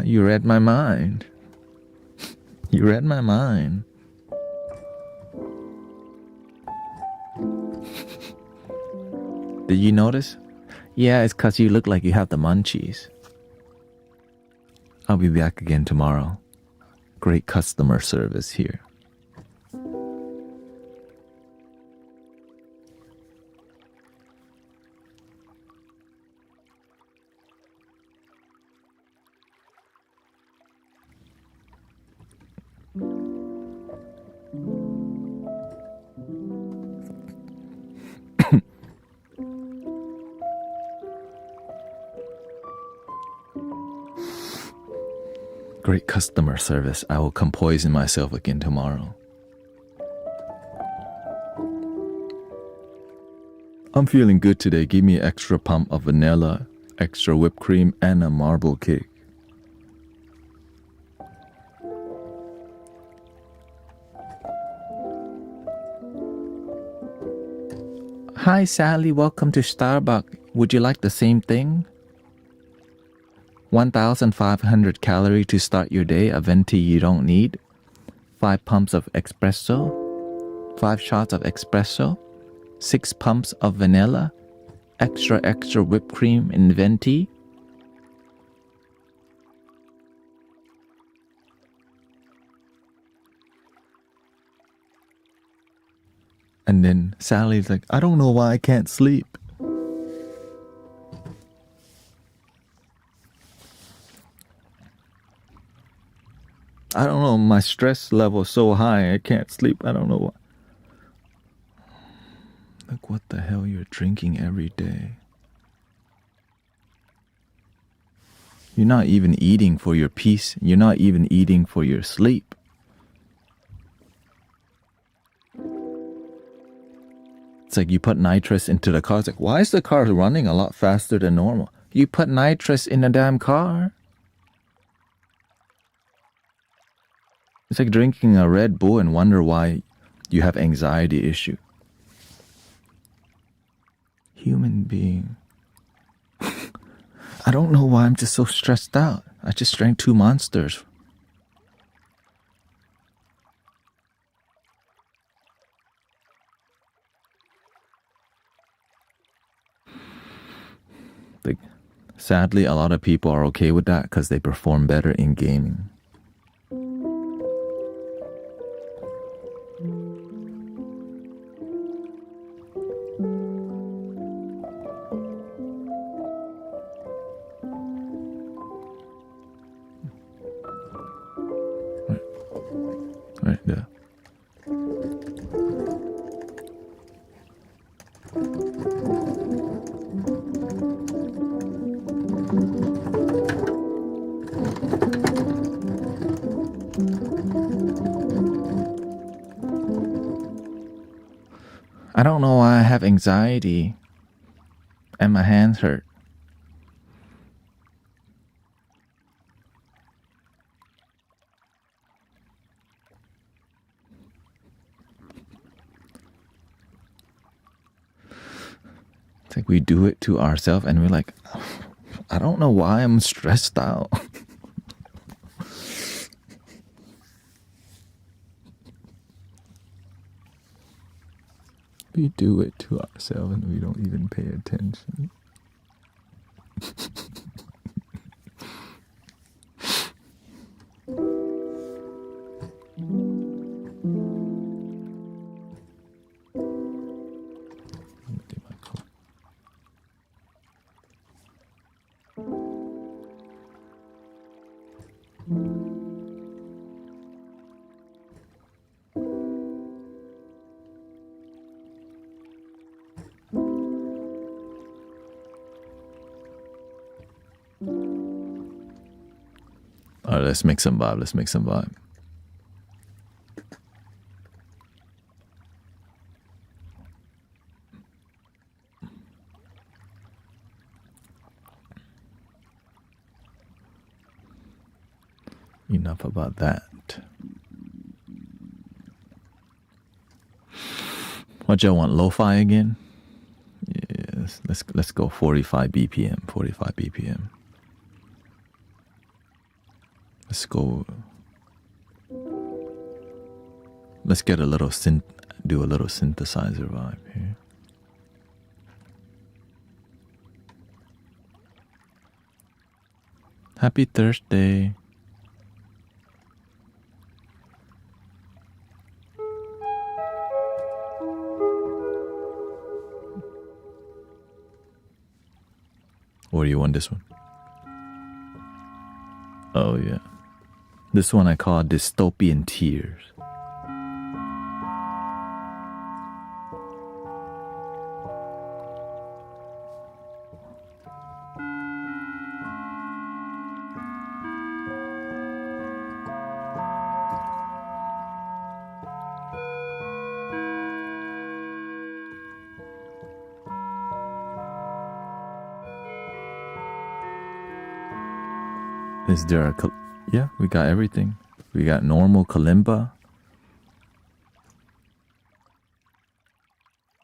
You read my mind. You read my mind. Did you notice? Yeah, it's because you look like you have the munchies. I'll be back again tomorrow. Great customer service here. Great customer service. I will come poison myself again tomorrow. I'm feeling good today. Give me an extra pump of vanilla, extra whipped cream, and a marble cake. Hi, Sally. Welcome to Starbucks. Would you like the same thing? 1,500 calories to start your day, a venti you don't need, 5 pumps of espresso, 5 shots of espresso, 6 pumps of vanilla, extra whipped cream in venti. And then Sally's like, I don't know why I can't sleep. I don't know, my stress level is so high, I can't sleep. I don't know why. Like, what the hell you're drinking every day? You're not even eating for your peace. You're not even eating for your sleep. It's like you put nitrous into the car. It's like, why is the car running a lot faster than normal? You put nitrous in the damn car. It's like drinking a Red Bull and wonder why you have anxiety issue. Human being. I don't know why I'm just so stressed out. I just drank 2 monsters. Like, sadly, a lot of people are okay with that because they perform better in gaming. Right there. I don't know why I have anxiety and my hands hurt. It's like we do it to ourselves and we're like, I don't know why I'm stressed out. We do it to ourselves and we don't even pay attention. All right, let's make some vibe. Let's make some vibe. Enough about that. What y'all want? Lo-fi again? Yes, Let's go 45 BPM. 45 BPM. Let's go. Let's get a little do a little synthesizer vibe here. Happy Thursday. Or do you want this one? Oh yeah. This one I call Dystopian Tears. Is there a... Yeah, we got everything. We got normal kalimba.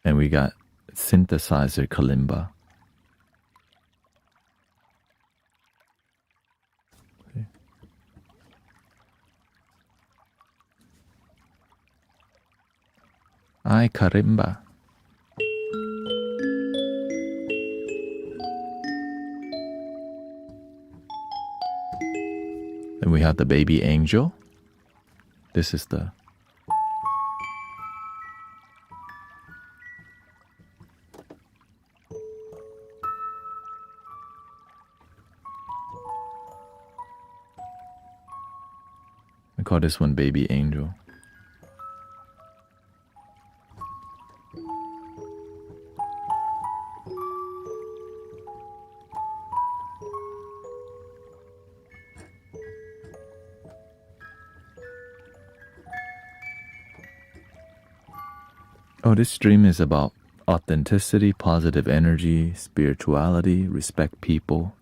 And we got synthesizer kalimba. Okay. Ay, karimba. Then we have the baby angel. This is the... I call this one baby angel. Oh, this stream is about authenticity, positive energy, spirituality, respect people,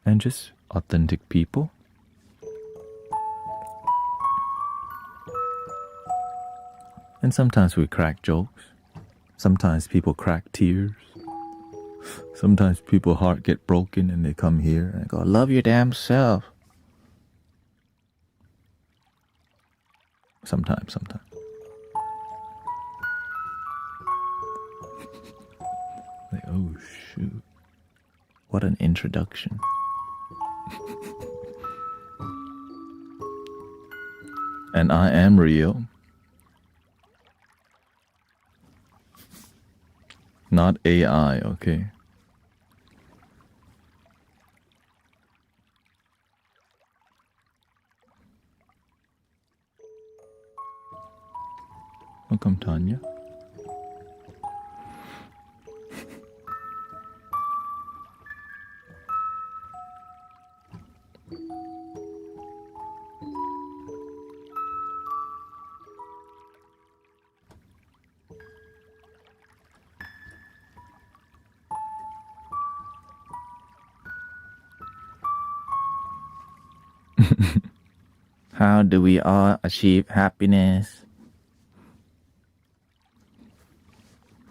and just authentic people. And sometimes we crack jokes. Sometimes people crack tears. Sometimes people's heart get broken and they come here and go, love your damn self. Sometimes. Like, oh shoot. What an introduction. And I am real. Not AI, okay. Welcome, Tanya. How do we all achieve happiness?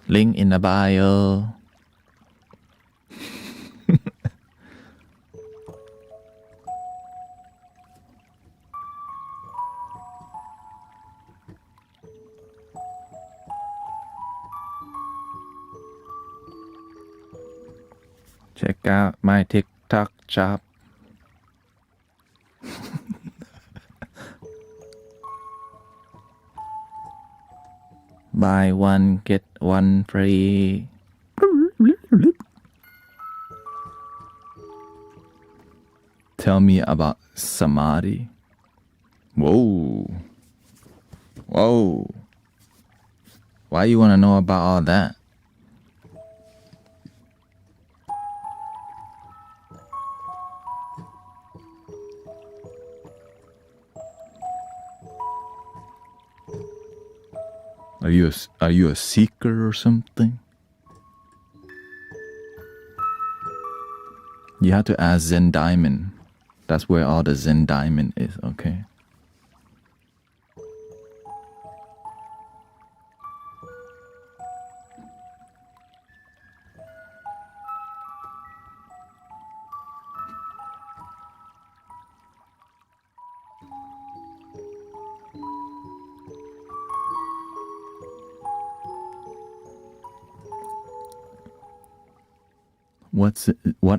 Link in the bio. Check out my TikTok shop. Buy one, get one free. Tell me about samadhi. Whoa. Why you want to know about all that? Are you a seeker or something? You have to ask Zen Diamond. That's where all the Zen Diamond is, okay? What's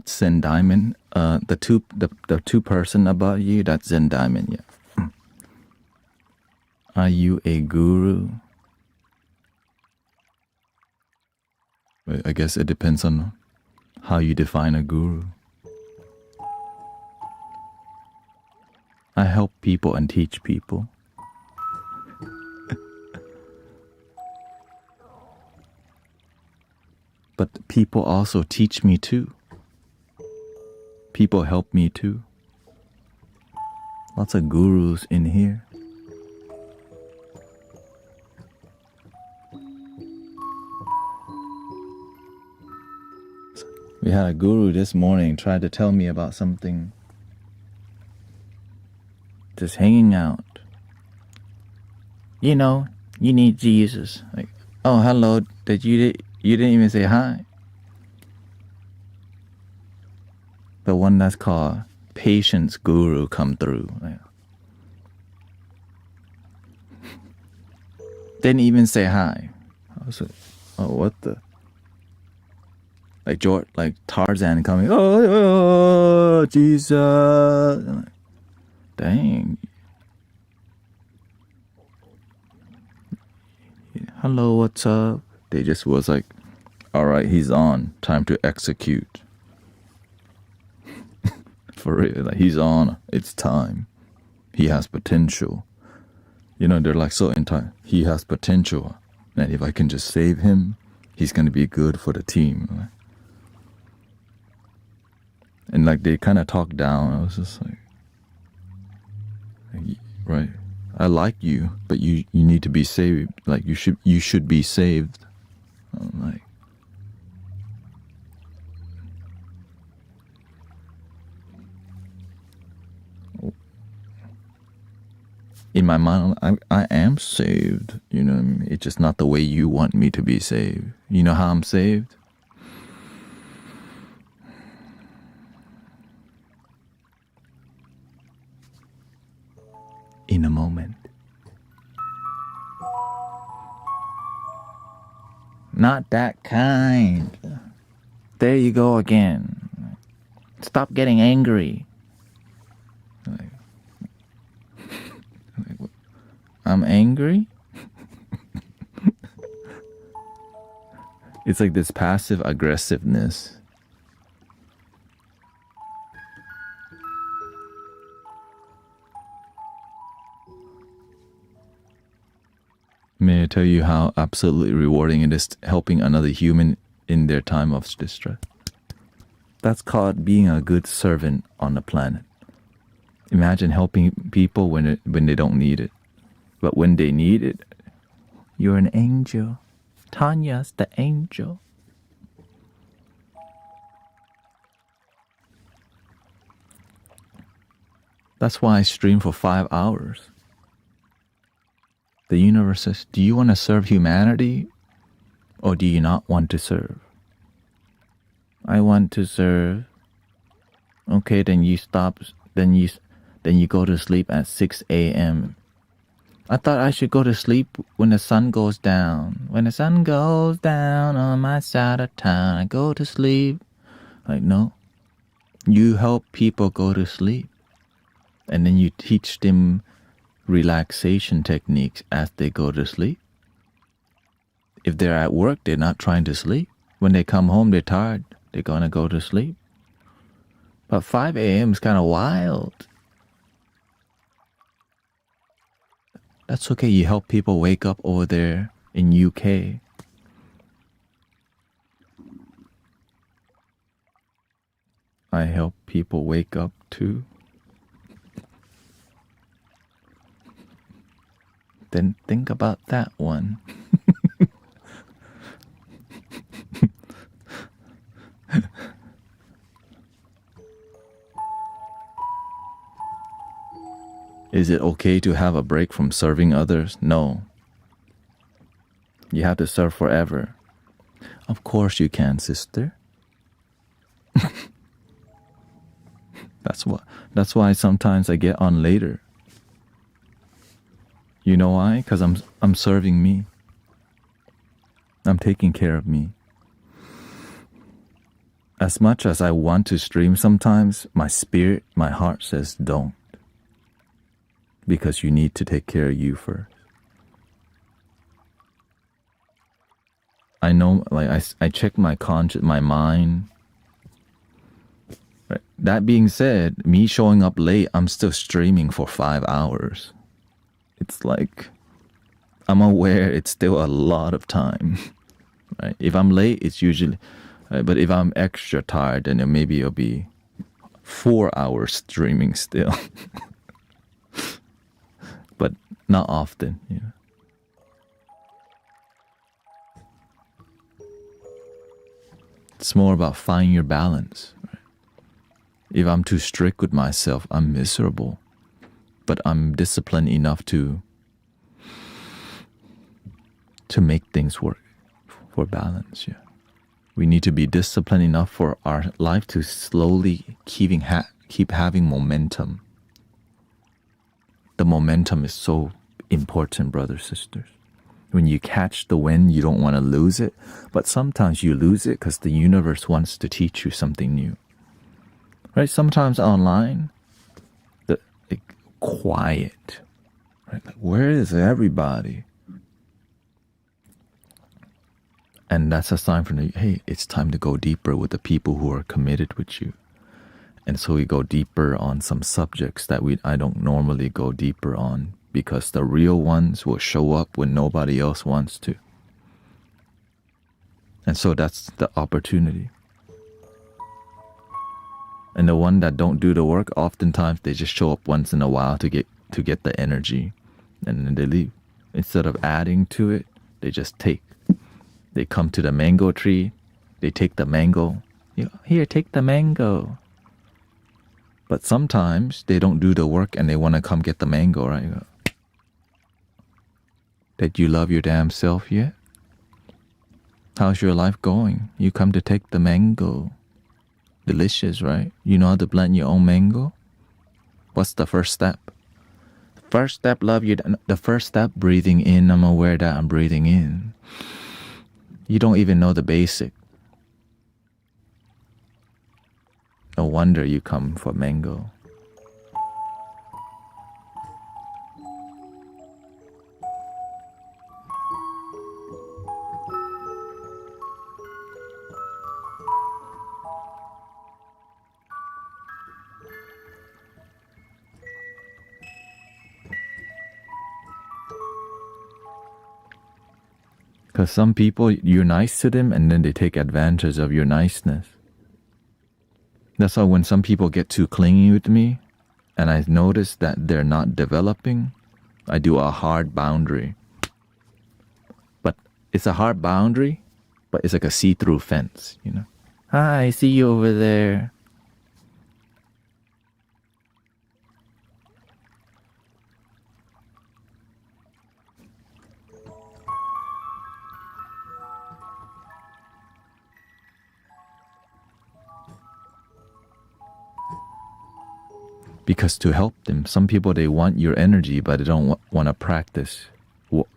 Zen Diamond? The two person above you, that's Zen Diamond, yeah. Are you a guru? I guess it depends on how you define a guru. I help people and teach people. But people also teach me too. People help me too. Lots of gurus in here. We had a guru this morning try to tell me about something. Just hanging out. You know, you need Jesus. Like, oh, hello. You didn't even say hi. The one that's called Patience Guru come through. Like, didn't even say hi. I was like, oh, what the? Like Tarzan coming. Oh, Jesus. I'm like, dang. Hello, what's up? They just was like, all right, he's on. Time to execute. For real, like he's on. It's time. He has potential. You know, they're like so into he has potential. And if I can just save him, he's gonna be good for the team. And like they kind of talked down. I was just like, right. I like you, but you need to be saved. Like you should be saved. I'm like, in my mind, I am saved. You know what I mean? It's just not the way you want me to be saved. You know how I'm saved? In a moment. Not that kind. There you go again. Stop getting angry. I'm angry? It's like this passive aggressiveness. May I tell you how absolutely rewarding it is helping another human in their time of distress? That's called being a good servant on the planet. Imagine helping people when they don't need it. But when they need it, you're an angel. Tanya's the angel. That's why I stream for 5 hours. The universe says, do you want to serve humanity or do you not want to serve? I want to serve. Okay, then you stop. Then you go to sleep at 6 a.m. I thought I should go to sleep when the sun goes down. When the sun goes down on my side of town, I go to sleep. Like, no. You help people go to sleep. And then you teach them relaxation techniques as they go to sleep. If they're at work, they're not trying to sleep. When they come home, they're tired. They're going to go to sleep. But 5 a.m. is kind of wild. That's okay. You help people wake up over there in UK. I help people wake up too. Then think about that one. Is it okay to have a break from serving others? No. You have to serve forever. Of course you can, sister. That's why sometimes I get on later. You know why? Because I'm serving me. I'm taking care of me. as much as I want to stream sometimes, my spirit, my heart says don't. Because you need to take care of you first. I know, like, I check my conscience, my mind. Right. That being said, me showing up late, I'm still streaming for 5 hours. It's like, I'm aware it's still a lot of time. Right? If I'm late, it's usually, right? But if I'm extra tired, then maybe it'll be 4 hours streaming still. But not often, you know. It's more about finding your balance. Right? If I'm too strict with myself, I'm miserable. But I'm disciplined enough to make things work for balance. Yeah, we need to be disciplined enough for our life to slowly keep having momentum. The momentum is so important, brothers, sisters. When you catch the wind, you don't want to lose it. But sometimes you lose it because the universe wants to teach you something new. Right? Sometimes online, quiet. Right? Like, where is everybody? And that's a sign from hey, it's time to go deeper with the people who are committed with you. And so we go deeper on some subjects that I don't normally go deeper on, because the real ones will show up when nobody else wants to. And so that's the opportunity. And the one that don't do the work, oftentimes they just show up once in a while to get the energy, and then they leave. Instead of adding to it, they just take. They come to the mango tree, they take the mango. Here, take the mango. But sometimes they don't do the work and they want to come get the mango, right? Did you love your damn self yet? How's your life going? You come to take the mango. Delicious, right? You know how to blend your own mango? What's the first step? First step, the first step, breathing in. I'm aware that I'm breathing in. You don't even know the basic. No wonder you come for mango. Because some people, you're nice to them and then they take advantage of your niceness. That's why when some people get too clingy with me and I notice that they're not developing, I do a hard boundary. But it's a hard boundary, but it's like a see-through fence, you know. Hi, I see you over there. Because to help them, some people, they want your energy, but they don't want to practice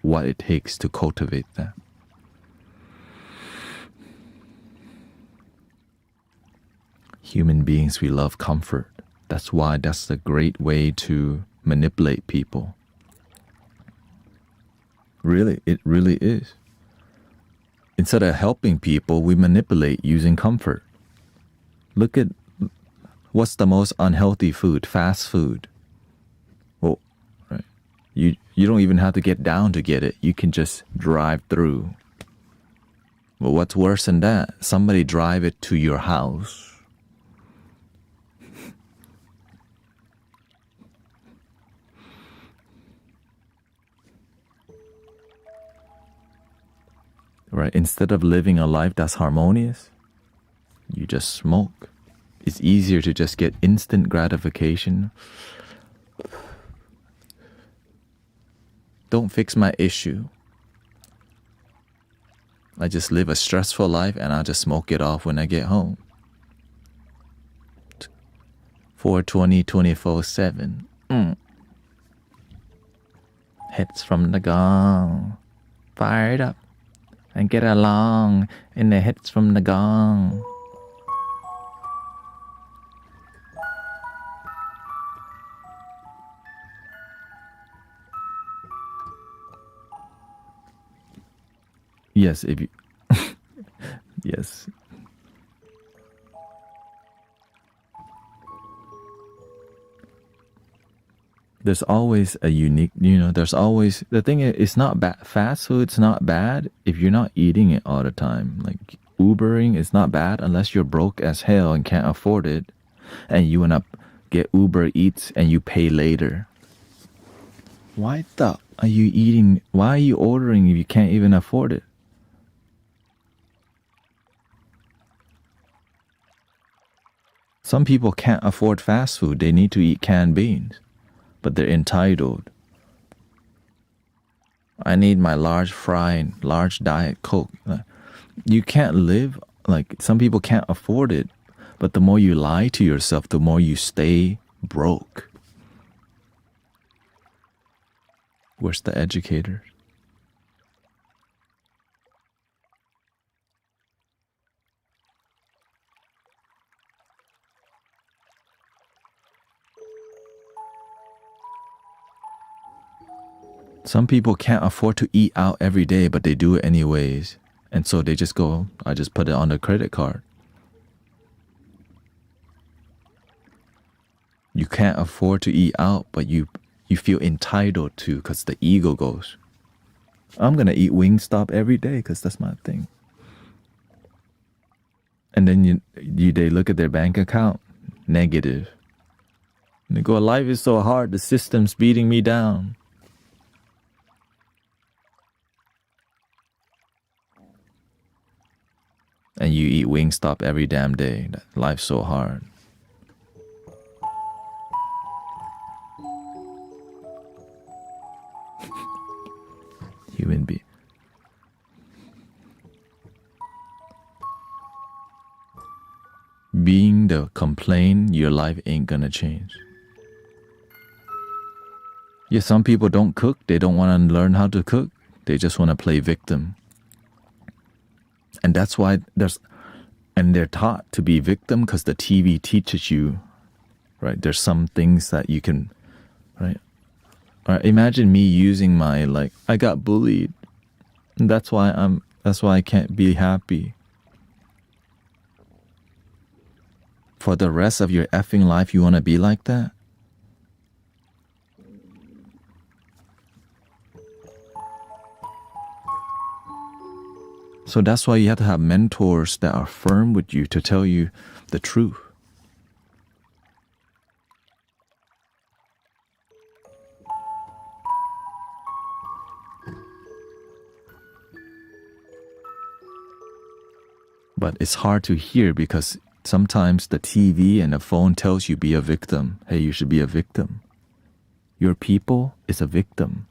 what it takes to cultivate that. Human beings, we love comfort. That's why that's a great way to manipulate people. Really, it really is. Instead of helping people, we manipulate using comfort. Look at what's the most unhealthy food? Fast food. Well, right. You don't even have to get down to get it. You can just drive through. Well, what's worse than that? Somebody drive it to your house. Right? Instead of living a life that's harmonious, you just smoke. It's easier to just get instant gratification. Don't fix my issue. I just live a stressful life and I'll just smoke it off when I get home. 420, 24/7. Hits from the gong. Fired up and get along in the hits from the gong. Yes, if you yes. There's always a unique, there's always, the thing is, it's not bad. Fast food's not bad if you're not eating it all the time. Like Ubering is not bad unless you're broke as hell and can't afford it, and you want to get Uber Eats and you pay later. Why the are you eating? Why are you ordering if you can't even afford it? Some people can't afford fast food. They need to eat canned beans, but they're entitled. I need my large fry and large Diet Coke. You can't live, like some people can't afford it, but the more you lie to yourself, the more you stay broke. Where's the educators? Some people can't afford to eat out every day, but they do it anyways. And so they just go, I just put it on the credit card. You can't afford to eat out, but you feel entitled to because the ego goes, I'm going to eat Wingstop every day because that's my thing. And then they look at their bank account, negative. And they go, life is so hard, the system's beating me down. And you eat Wingstop every damn day. Life's so hard. Human being. Being the complaint, your life ain't gonna change. Yeah, some people don't cook. They don't want to learn how to cook. They just want to play victim. And that's why they're taught to be victim because the TV teaches you, right? There's some things that you can, right? Or imagine me using my, I got bullied. And that's why I can't be happy. For the rest of your effing life, you want to be like that? So that's why you have to have mentors that are firm with you to tell you the truth. But it's hard to hear because sometimes the TV and the phone tells you be a victim. Hey, you should be a victim. Your people is a victim.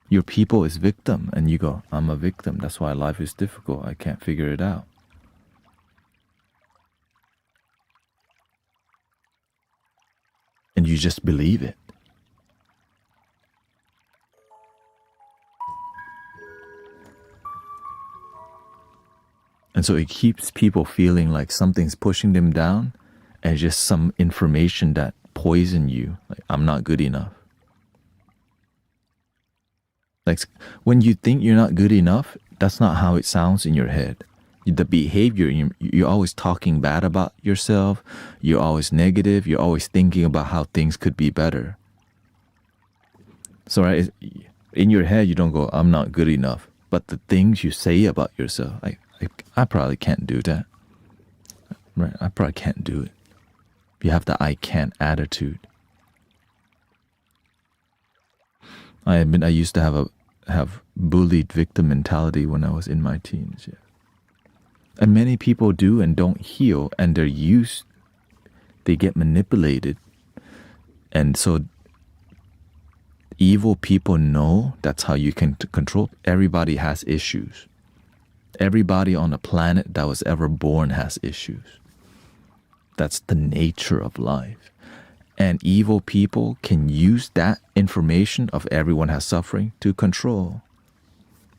Your people is victim, and you go, I'm a victim. That's why life is difficult. I can't figure it out. And you just believe it. And so it keeps people feeling like something's pushing them down and just some information that poison you. Like, I'm not good enough. Like when you think you're not good enough, that's not how it sounds in your head. The behavior, you're always talking bad about yourself. You're always negative. You're always thinking about how things could be better. So right, in your head, you don't go, I'm not good enough. But the things you say about yourself, I probably can't do that. Right? I probably can't do it. You have the I can't attitude. I admit I used to have bullied victim mentality when I was in my teens. Yeah. And many people do and don't heal, and they get manipulated. And so evil people know that's how you can control. Everybody has issues. Everybody on the planet that was ever born has issues. That's the nature of life. And evil people can use that information of everyone has suffering to control.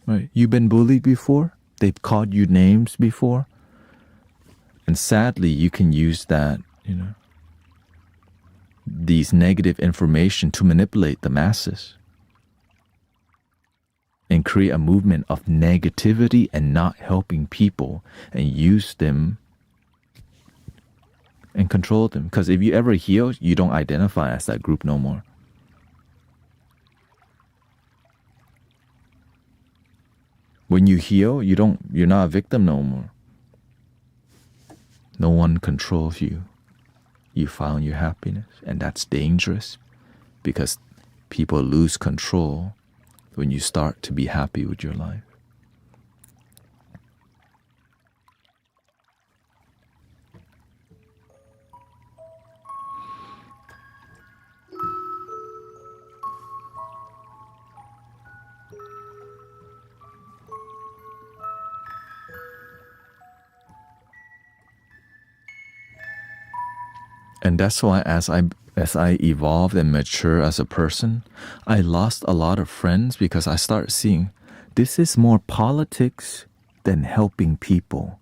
Right? You've been bullied before? They've called you names before? And sadly, you can use that, these negative information to manipulate the masses. and create a movement of negativity and not helping people and use them and control them. Because if you ever heal, you don't identify as that group no more. When you heal, you're not a victim no more. No one controls you. You found your happiness, and that's dangerous because people lose control when you start to be happy with your life. And that's why as I evolved and mature as a person, I lost a lot of friends because I start seeing this is more politics than helping people.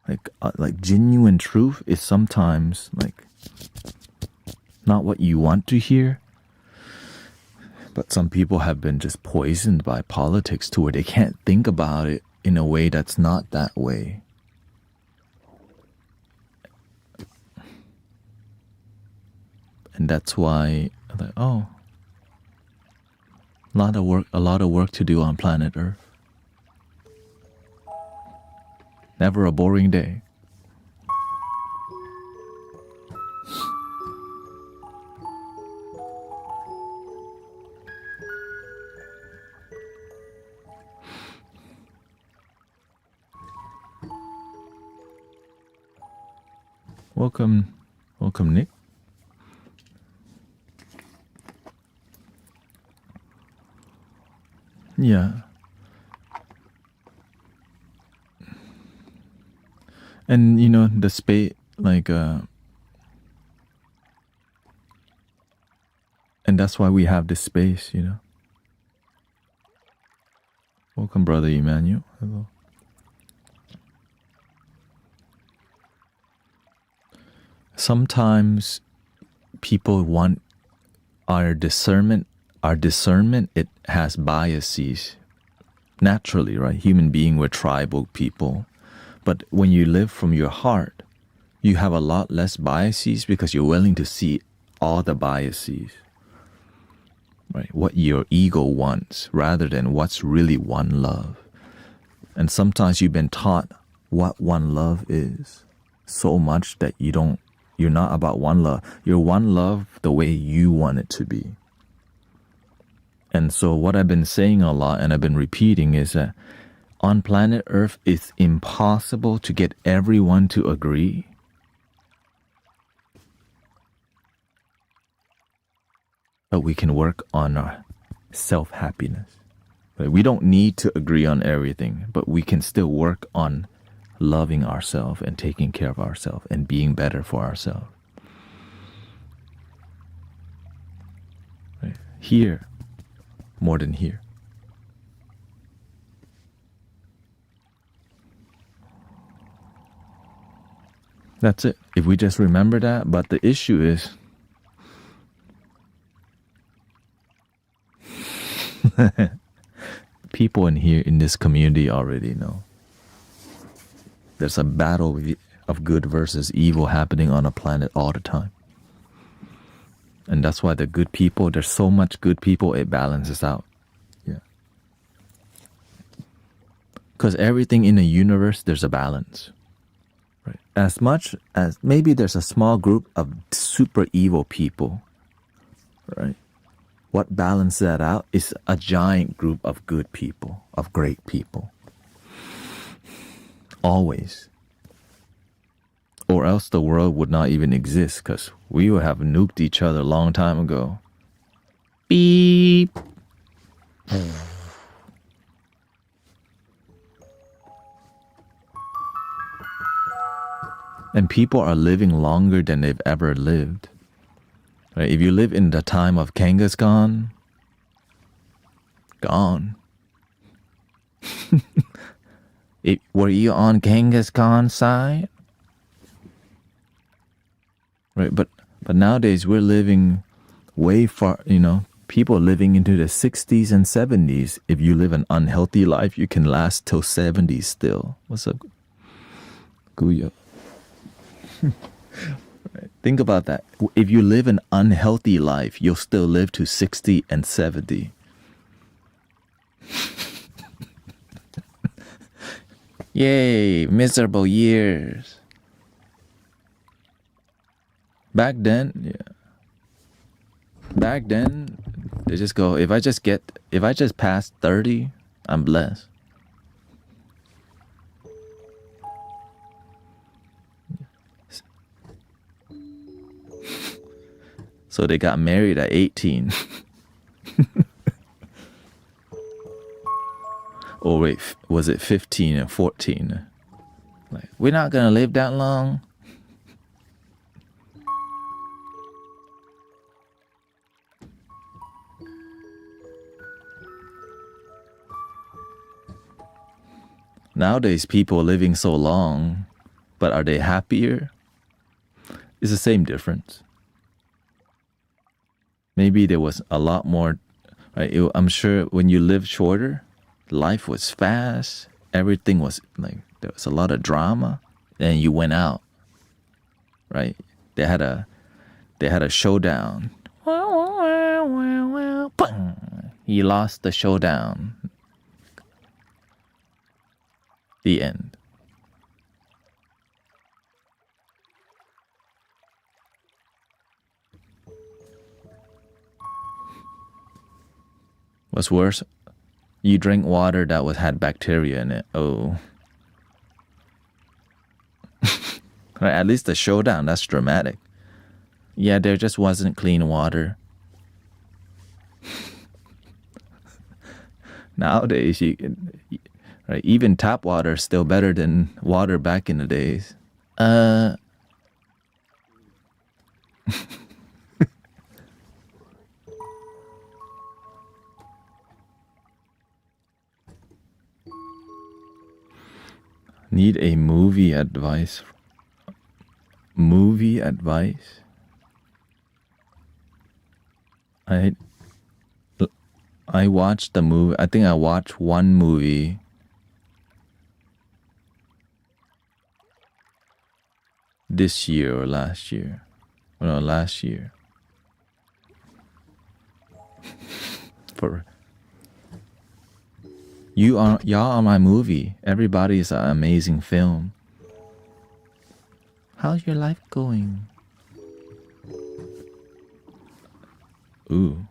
Like genuine truth is sometimes like not what you want to hear. But some people have been just poisoned by politics to where they can't think about it in a way that's not that way. And that's why I'm like, oh, a lot of work to do on planet Earth. Never a boring day. Welcome, Nick. Yeah. And the space, like, and that's why we have this space, Welcome, Brother Emmanuel. Hello. Sometimes people want our discernment. Our discernment, it has biases. Naturally, right? Human being, we're tribal people. But when you live from your heart, you have a lot less biases because you're willing to see all the biases. Right? What your ego wants rather than what's really one love. And sometimes you've been taught what one love is so much that you're not about one love. You're one love the way you want it to be. And so what I've been saying a lot and I've been repeating is that on planet Earth, it's impossible to get everyone to agree. But we can work on our self-happiness. We don't need to agree on everything, but we can still work on loving ourselves and taking care of ourselves and being better for ourselves. Right? Here, more than here. That's it. If we just remember that, but the issue is people in this community already know. There's a battle of good versus evil happening on a planet all the time. And that's why the good people, there's so much good people, it balances out. Yeah. Because everything in the universe, there's a balance. Right? As much as maybe there's a small group of super evil people, right? What balances that out is a giant group of good people, of great people. Always. Or else the world would not even exist because we would have nuked each other a long time ago. Beep. And people are living longer than they've ever lived. Right? If you live in the time of Kangaskhan, gone. Were you on Kangaskhan's side? Right, but nowadays we're living way far, people living into the 60s and 70s. If you live an unhealthy life, you can last till 70s still. What's up, Guyo? Think about that. If you live an unhealthy life, you'll still live to 60 and 70. Yay, miserable years. Back then, yeah. Back then, they just go, if I just pass 30, I'm blessed. So they got married at 18. Or wait, was it 15 and 14? Like, we're not gonna live that long. Nowadays, people are living so long, but are they happier? It's the same difference. Maybe there was a lot more, right? I'm sure when you lived shorter, life was fast. Everything was like, there was a lot of drama. And you went out, right? They had a showdown. He lost the showdown. The end. What's worse? You drink water that had bacteria in it. Oh. Right, at least the showdown, that's dramatic. Yeah, there just wasn't clean water. Nowadays, right, even tap water is still better than water back in the days. Need a movie advice. Movie advice? I watched the movie. I think I watched one movie. This year or last year. No, last year. Y'all are my movie. Everybody's an amazing film. How's your life going? Ooh.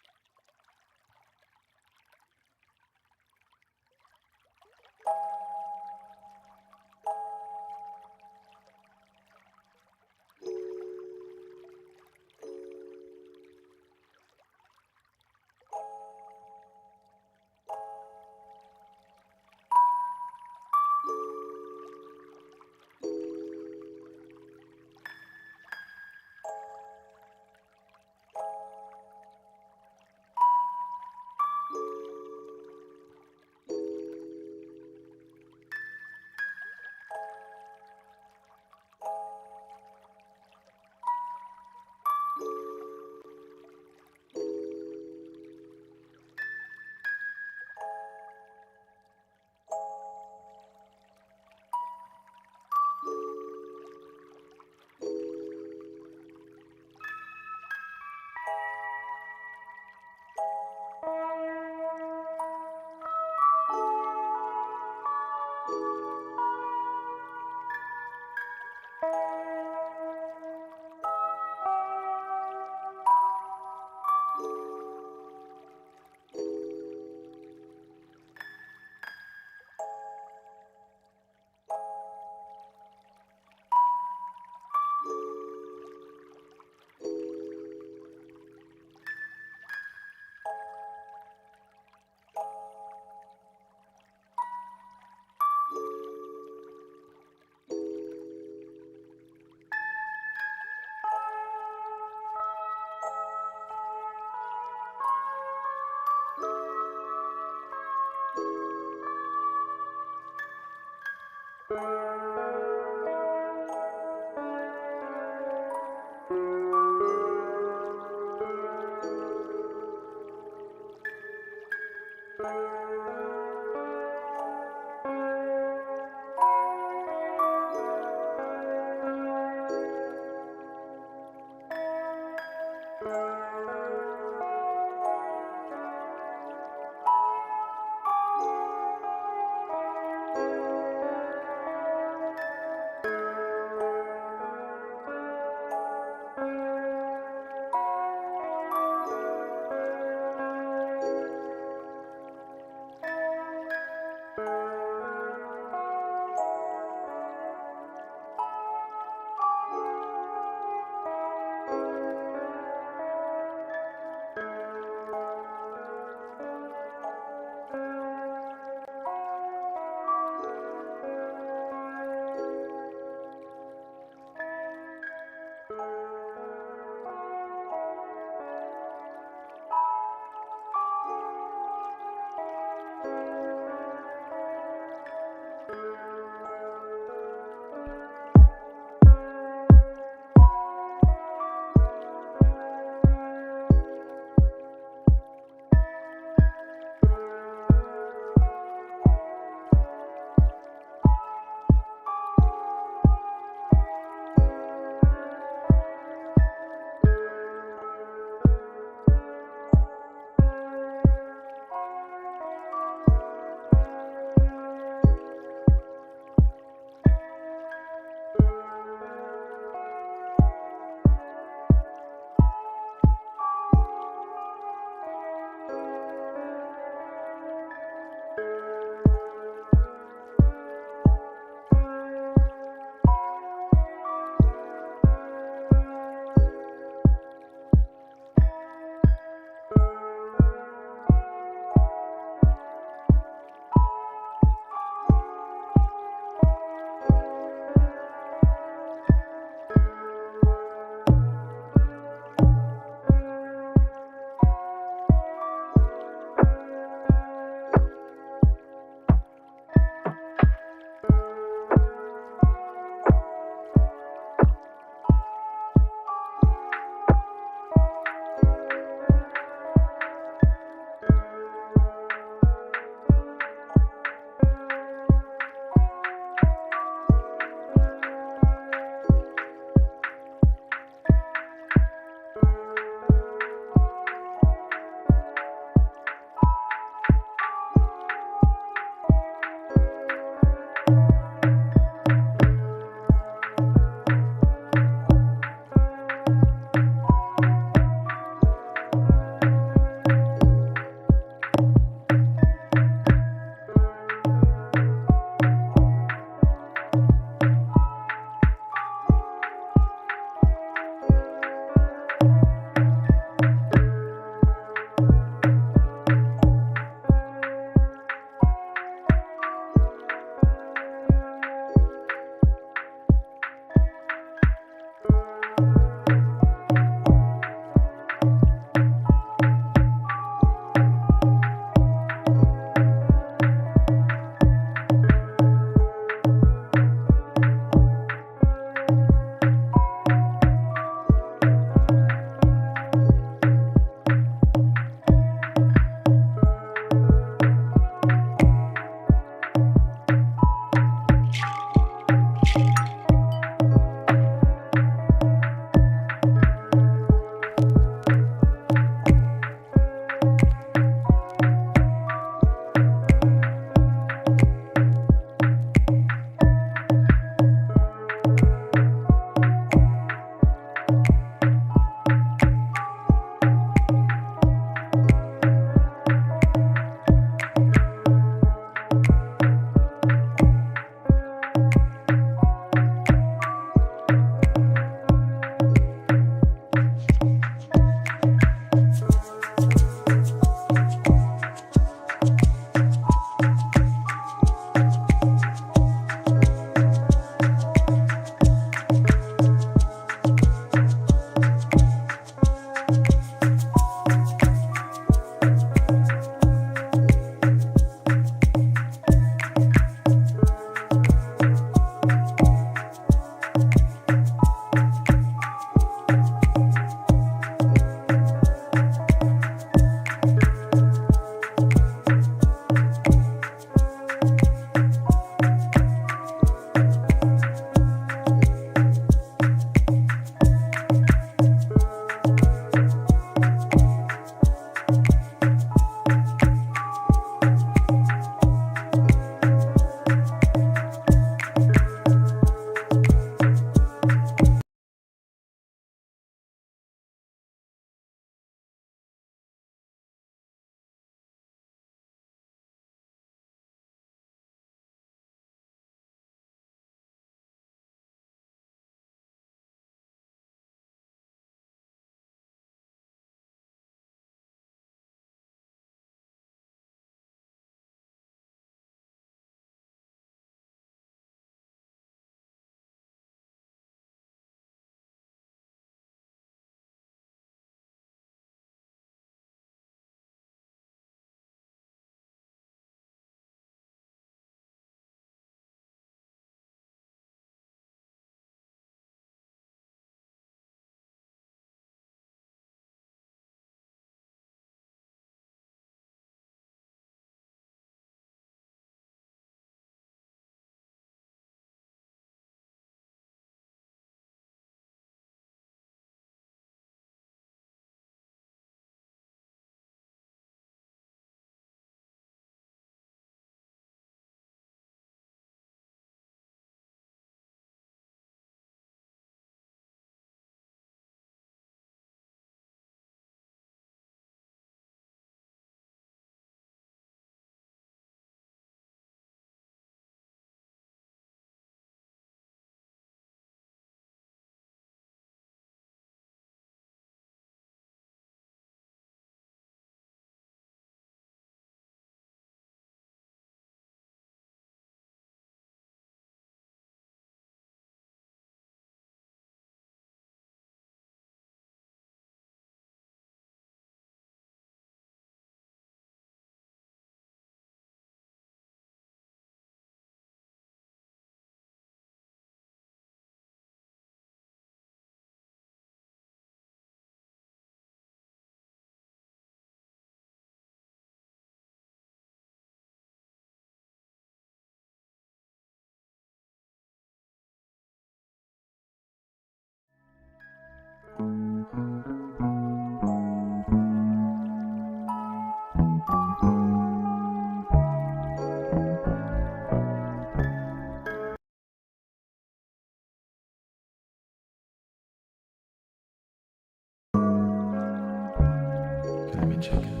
check it.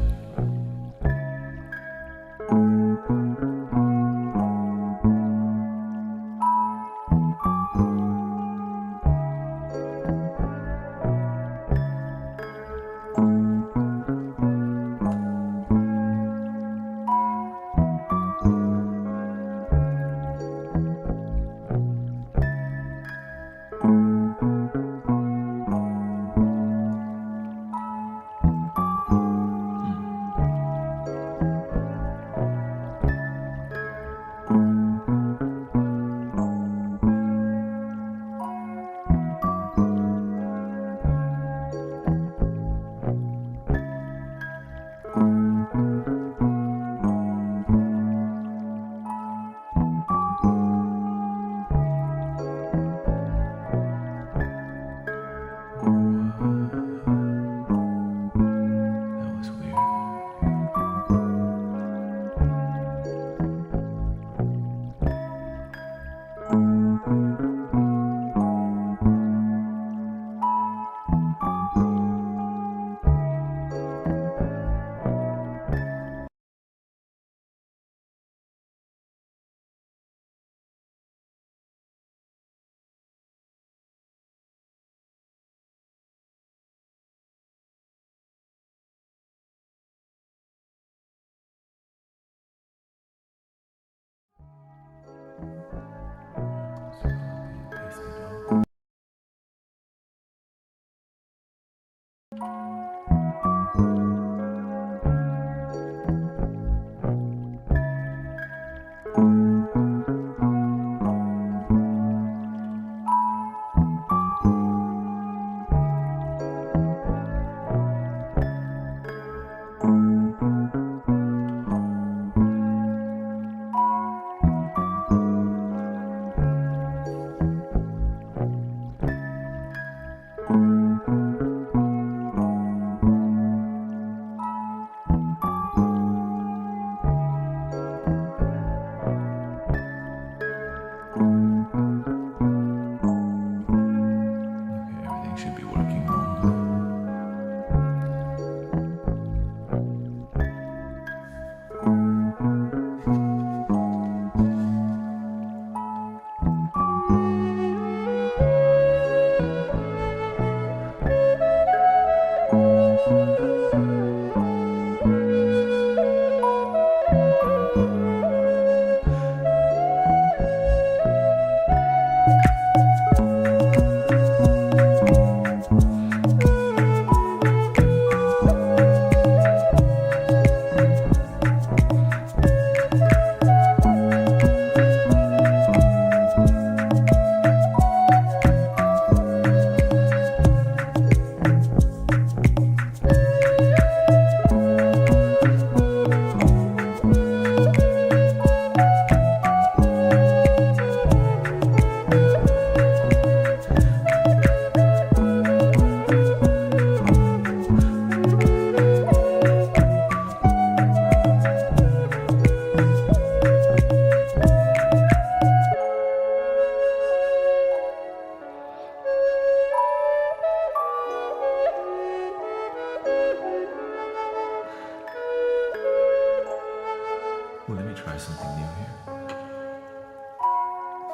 Well, let me try something new here.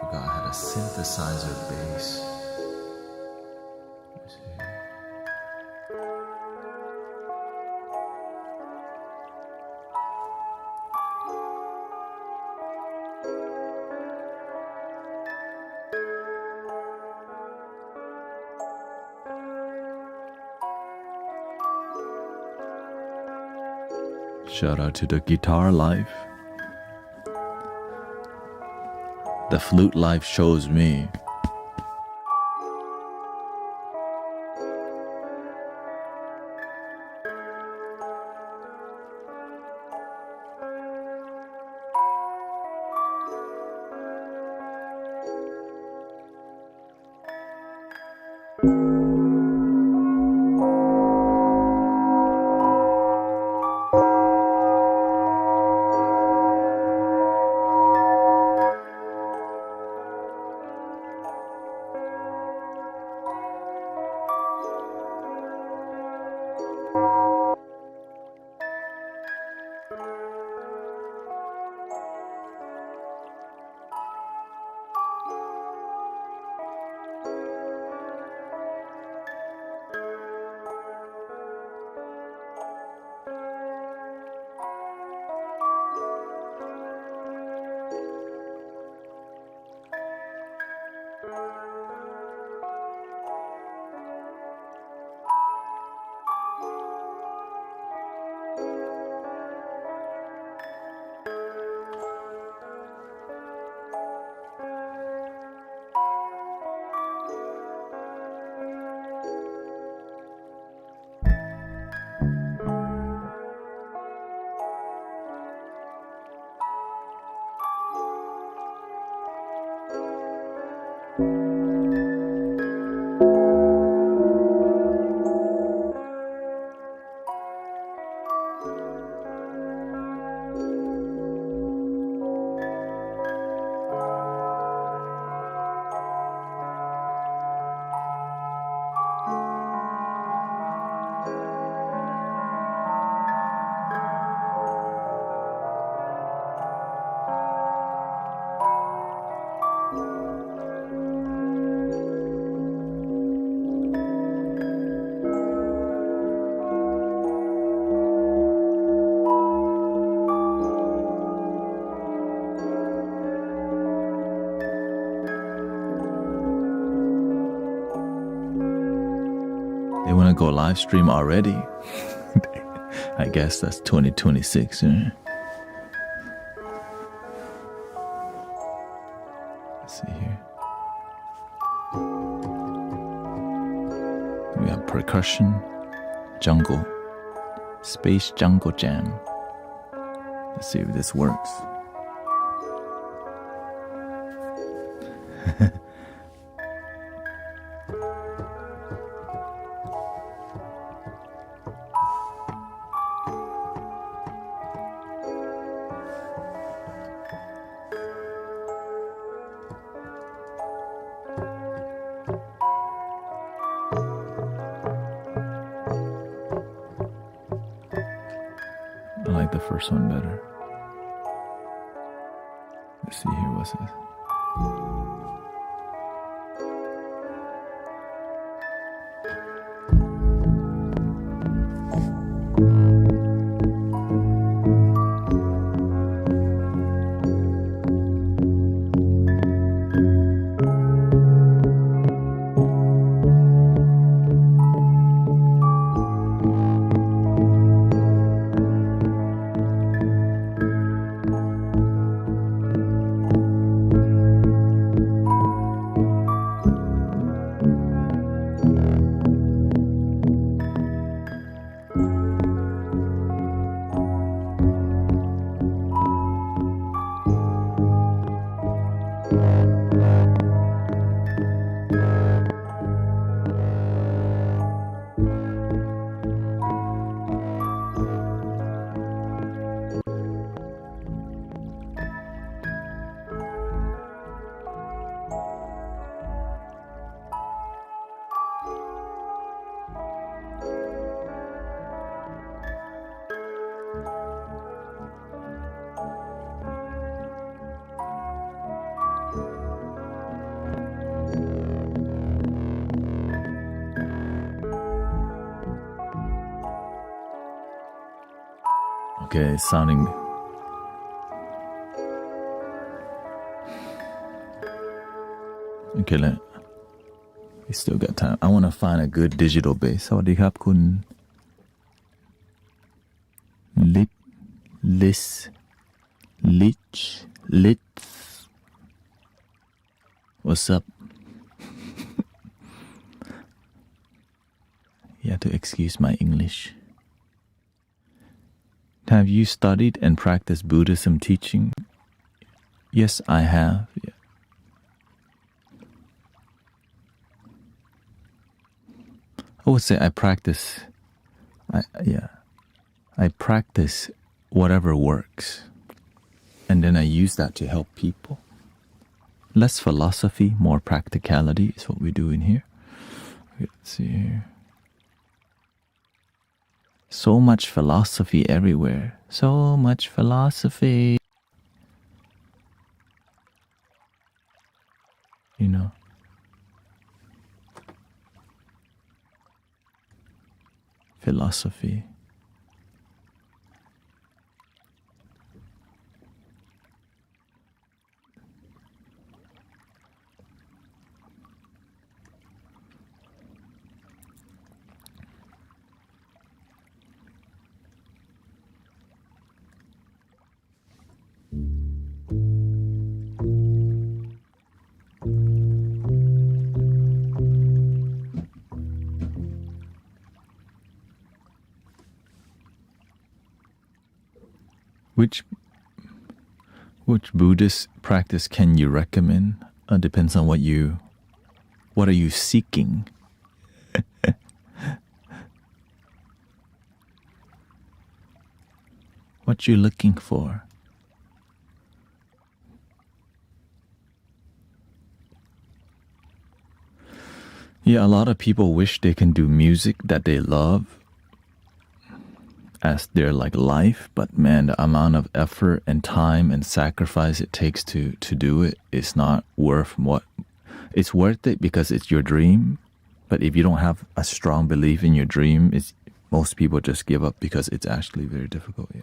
Forgot I had a synthesizer bass. Let me see. Shout out to the guitar life. The flute life shows me. They want to go live stream already. I guess that's 2026. Let's see here. We have percussion, jungle, space jungle jam. Let's see if this works. I like the first one better. Let's see here, what's this? Okay, it's sounding. Okay, we still got time. I want to find a good digital bass. สวัสดีครับคุณ Lit. What's up? You have to excuse my English. Have you studied and practiced Buddhism teaching? Yes, I have. Yeah. I would say I practice. I practice whatever works, and then I use that to help people. Less philosophy, more practicality is what we do in here. Let's see here. So much philosophy everywhere. So much philosophy. You know. Philosophy. Which Buddhist practice can you recommend? Depends on what are you seeking? What you looking for? Yeah, a lot of people wish they can do music that they love as their like life, but man, the amount of effort and time and sacrifice it takes to do it is not worth what. It's worth it because it's your dream, but if you don't have a strong belief in your dream, most people just give up because it's actually very difficult. Yeah.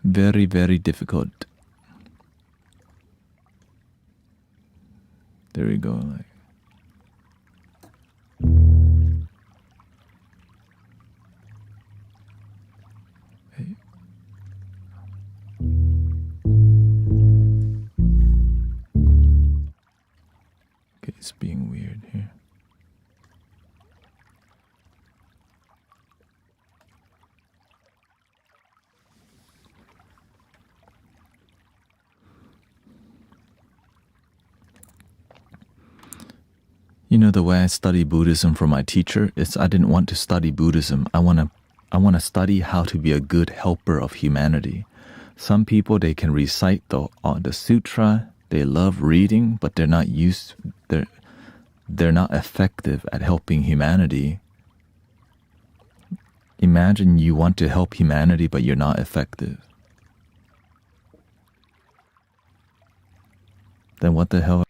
Very, very difficult. There we go. Like. weird here. You know, the way I study Buddhism from my teacher is I didn't want to study Buddhism. I want to study how to be a good helper of humanity. Some people, they can recite the sutra, they love reading, but they're not effective at helping humanity. Imagine you want to help humanity, but you're not effective. Then what the hell?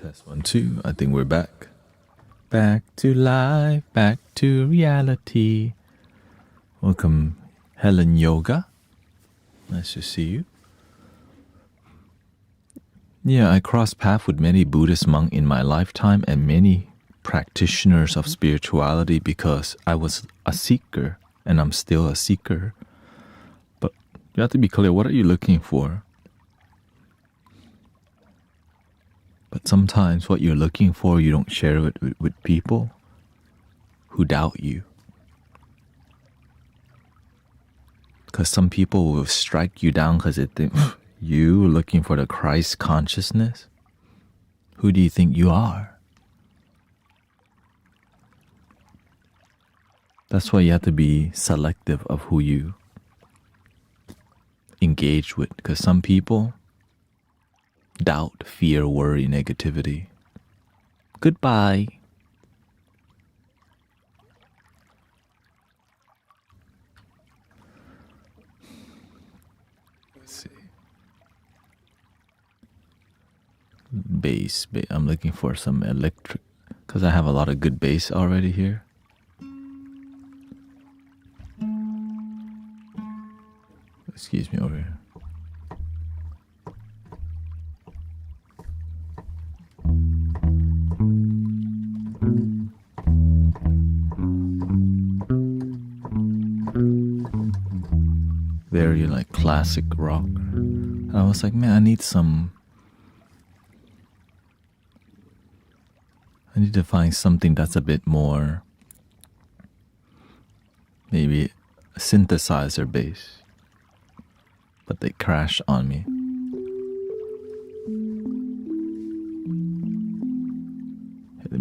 Test 1, 2. I think we're back. Back to life, back to reality. Welcome, Helen Yoga. Nice to see you. Yeah, I crossed paths with many Buddhist monks in my lifetime and many practitioners of spirituality because I was a seeker and I'm still a seeker. But you have to be clear, what are you looking for? But sometimes what you're looking for, you don't share it with people who doubt you. Because some people will strike you down because they think, you looking for the Christ consciousness? Who do you think you are? That's why you have to be selective of who you engage with. Because some people doubt, fear, worry, negativity. Goodbye. Let's see. Bass. I'm looking for some electric, because I have a lot of good bass already here. Excuse me over here. Very like classic rock. I was like, man, I need to find something that's a bit more, maybe a synthesizer bass. But they crashed on me. Let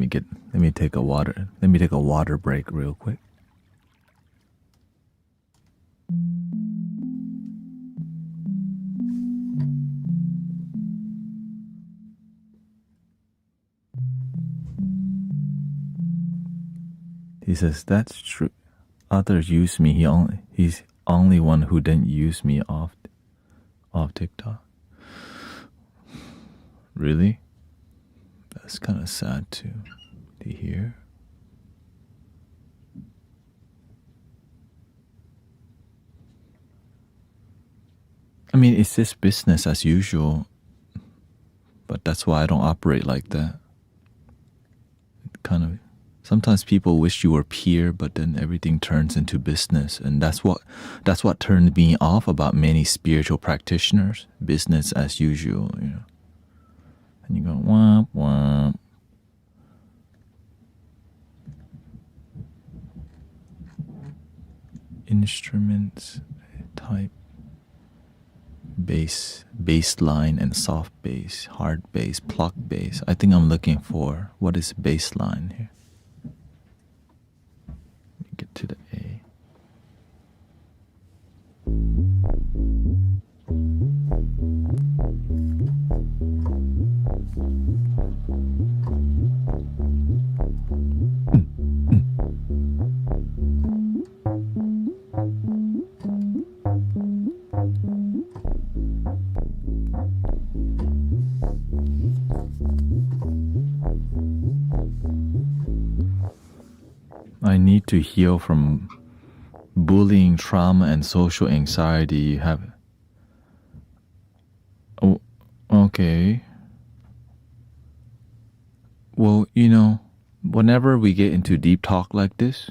me take a water break real quick. He says, that's true. Others use me. He's only one who didn't use me off TikTok. Really? That's kind of sad to hear. I mean, it's just business as usual, but that's why I don't operate like that. Kind of. Sometimes people wish you were peer, but then everything turns into business, and that's what turned me off about many spiritual practitioners. Business as usual, you know. And you go womp womp. Instruments type. Bass line and soft bass, hard bass, pluck bass. I think I'm looking for what is bass line here. Let me get to the A. I need to heal from bullying, trauma, and social anxiety. You have. Oh, okay. Well, you know, whenever we get into deep talk like this,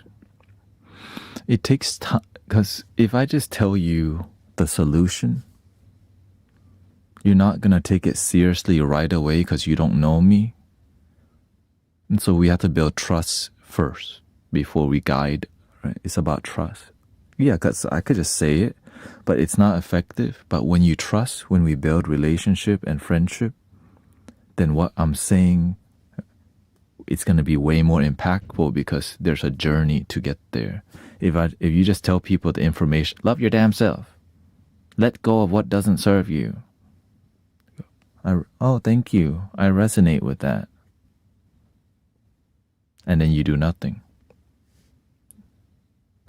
it takes time. Because if I just tell you the solution, you're not going to take it seriously right away because you don't know me. And so we have to build trust first before we guide, right? It's about trust. Yeah, because I could just say it, but it's not effective. But when you trust, when we build relationship and friendship, then what I'm saying, it's going to be way more impactful because there's a journey to get there. If you just tell people the information, love your damn self, let go of what doesn't serve you. Oh, thank you. I resonate with that. And then you do nothing.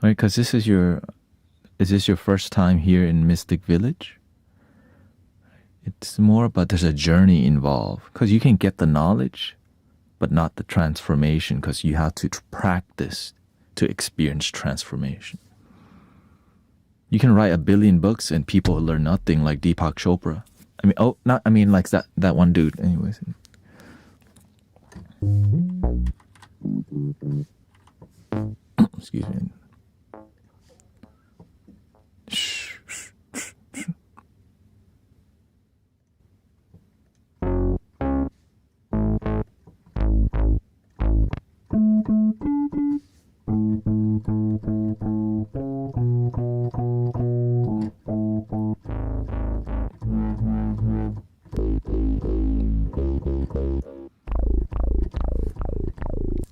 Right? Because is this your first time here in Mystic Village? It's more about there's a journey involved. Because you can get the knowledge, but not the transformation, because you have to practice to experience transformation. You can write 1 billion books and people learn nothing, like Deepak Chopra. Like that one dude. Anyways. Excuse me.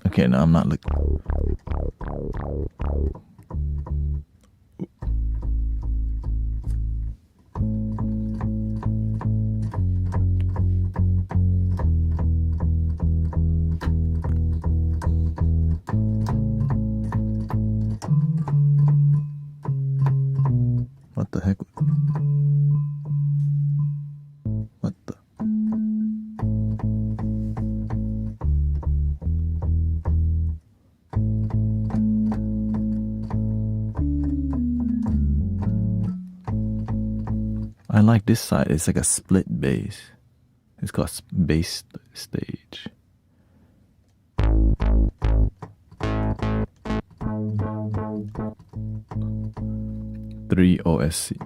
Okay, no, I'm not looking. What the heck? What the? I like this side. It's like a split bass. It's called bass stage. Three OSC.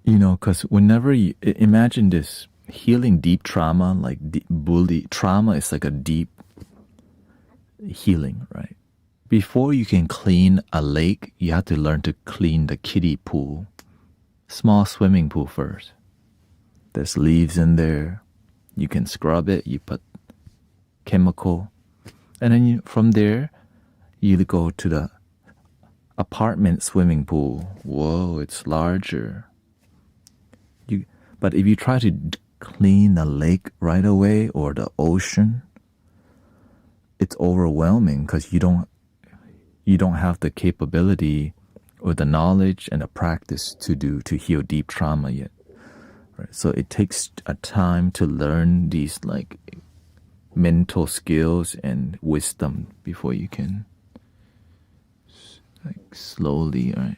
You know, because whenever you imagine this, healing deep trauma, like bully trauma is like a deep healing, right? Before you can clean a lake, you have to learn to clean the kiddie pool, small swimming pool first. There's leaves in there. You can scrub it. You put chemical, And then from there, you go to the apartment swimming pool. Whoa, it's larger. But if you try to clean the lake right away or the ocean, it's overwhelming because you don't have the capability or the knowledge and the practice to heal deep trauma yet. Right? So it takes a time to learn these like mental skills and wisdom before you can like slowly, right?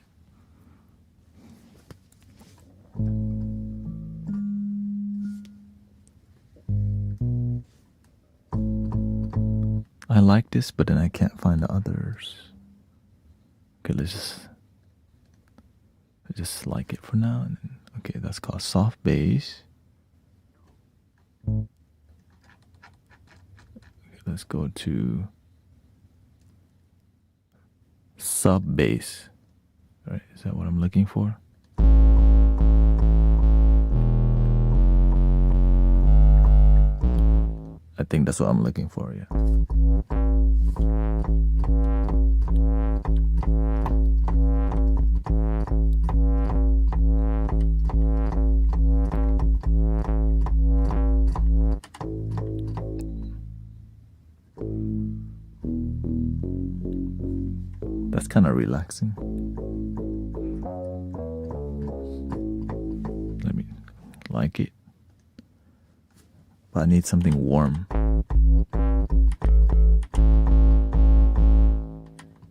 I like this, but then I can't find the others. Okay, let's just like it for now. And then, okay, that's called soft bass. Okay, let's go to sub bass. Right, is that what I'm looking for? I think that's what I'm looking for, yeah. That's kind of relaxing. Let me like it. But I need something warm.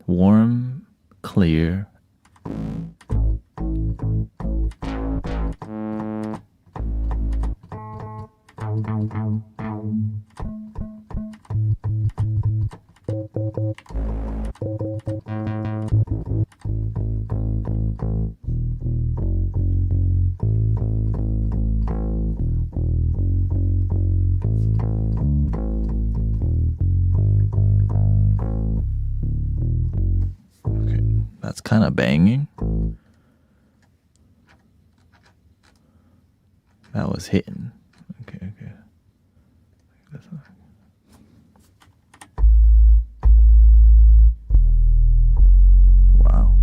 Warm, clear. That's kind of banging. That was hitting. Okay. Wow.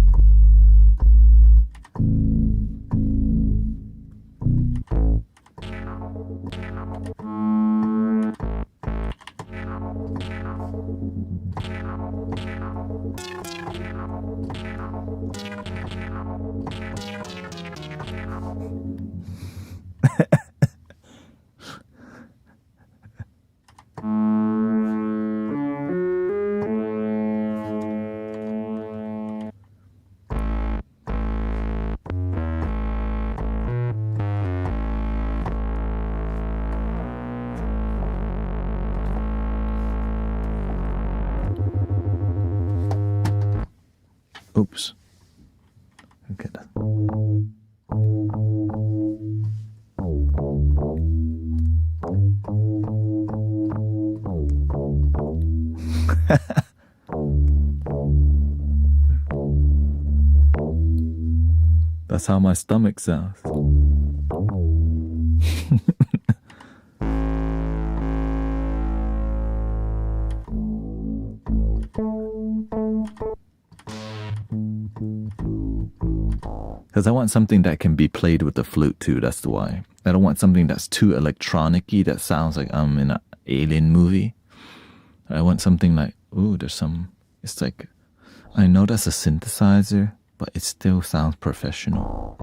Oops. Okay. That's how my stomach sounds. Because I want something that can be played with the flute too, that's why. I don't want something that's too electronic-y that sounds like I'm in an alien movie. I want something like, ooh, there's some, it's like, I know that's a synthesizer, but it still sounds professional.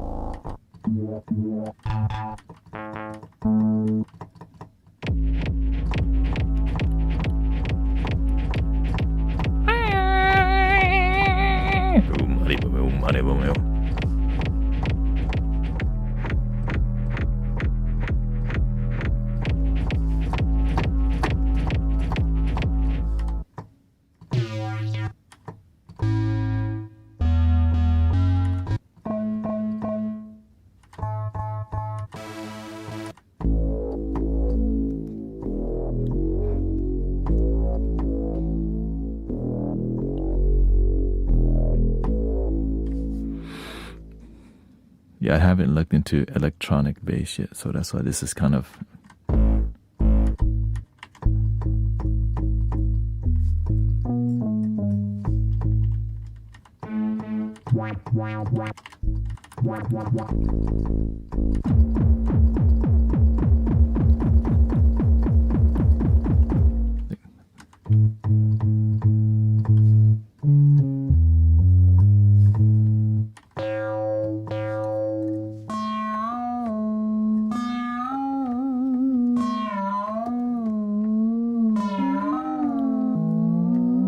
Yeah, I haven't looked into electronic bass yet, so that's why this is kind of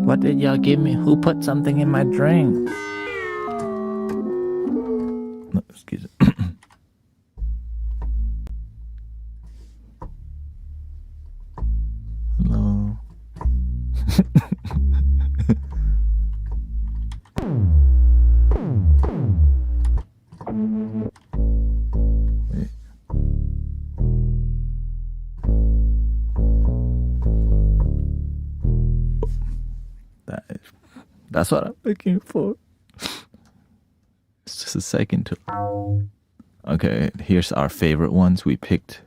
What did y'all give me? Who put something in my drink? No, excuse me. Hello. Wait. That's what I'm looking for. It's just a second to. Okay, here's our favorite ones. We picked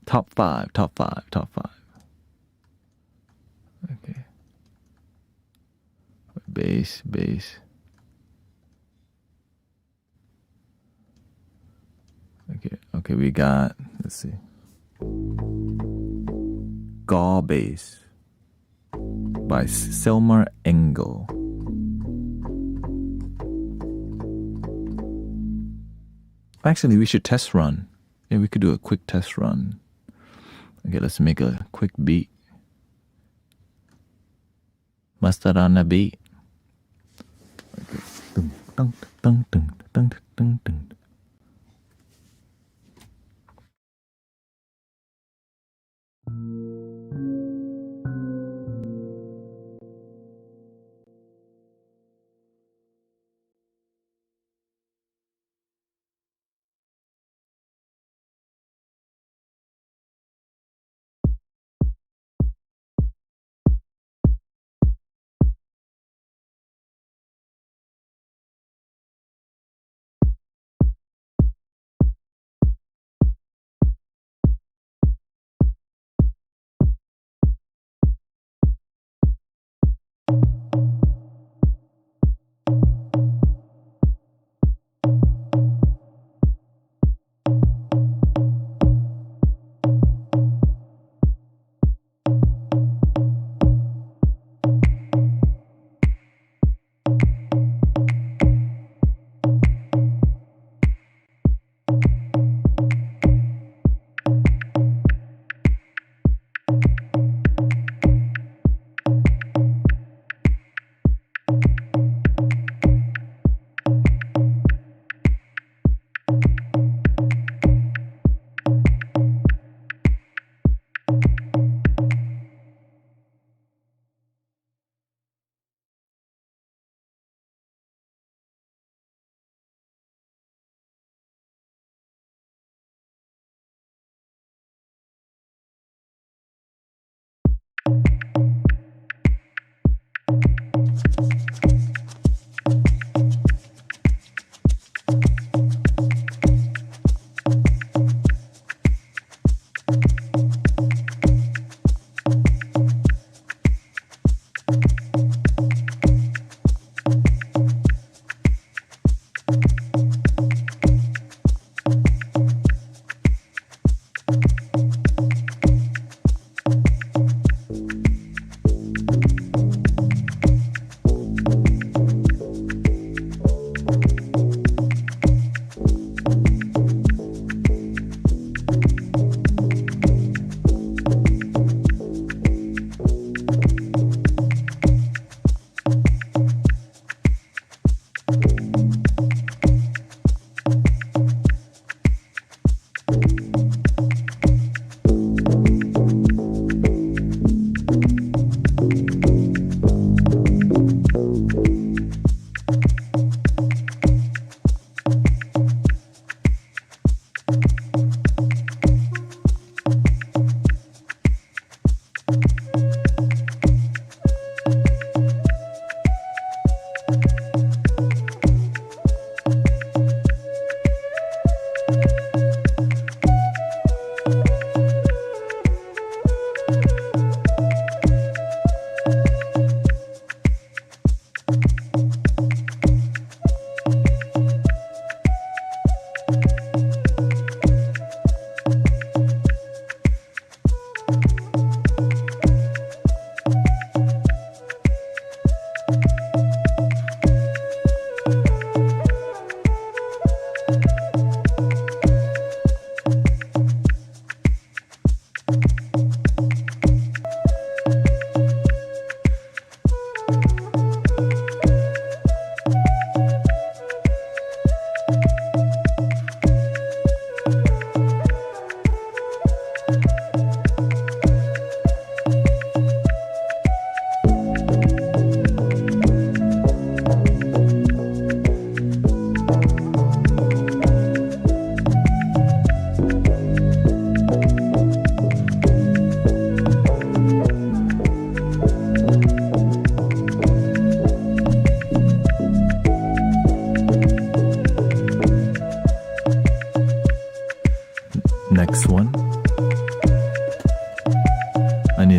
top five. Okay. Bass. Okay, we got, let's see. Gaw Bass by Selmer Engel. Actually, we should test run. Yeah, we could do a quick test run. Okay, let's make a quick beat. Mustard on the beat. Okay.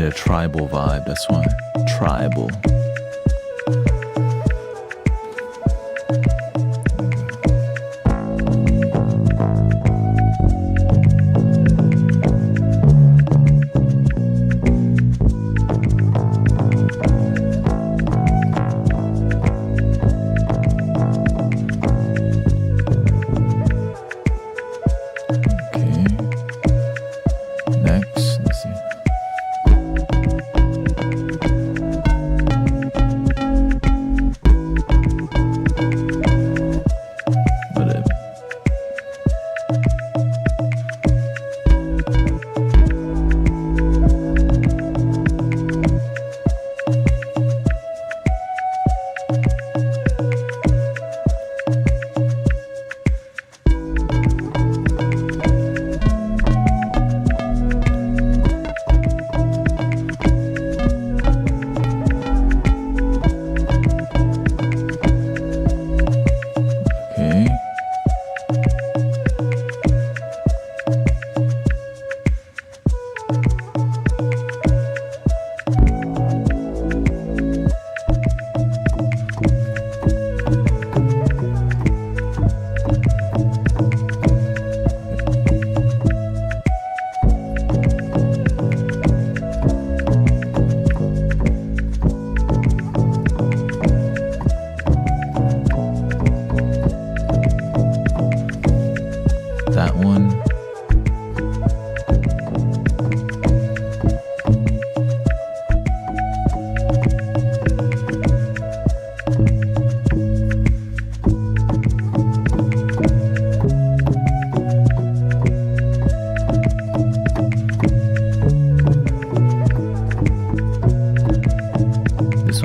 need a tribal vibe, that's why. Tribal.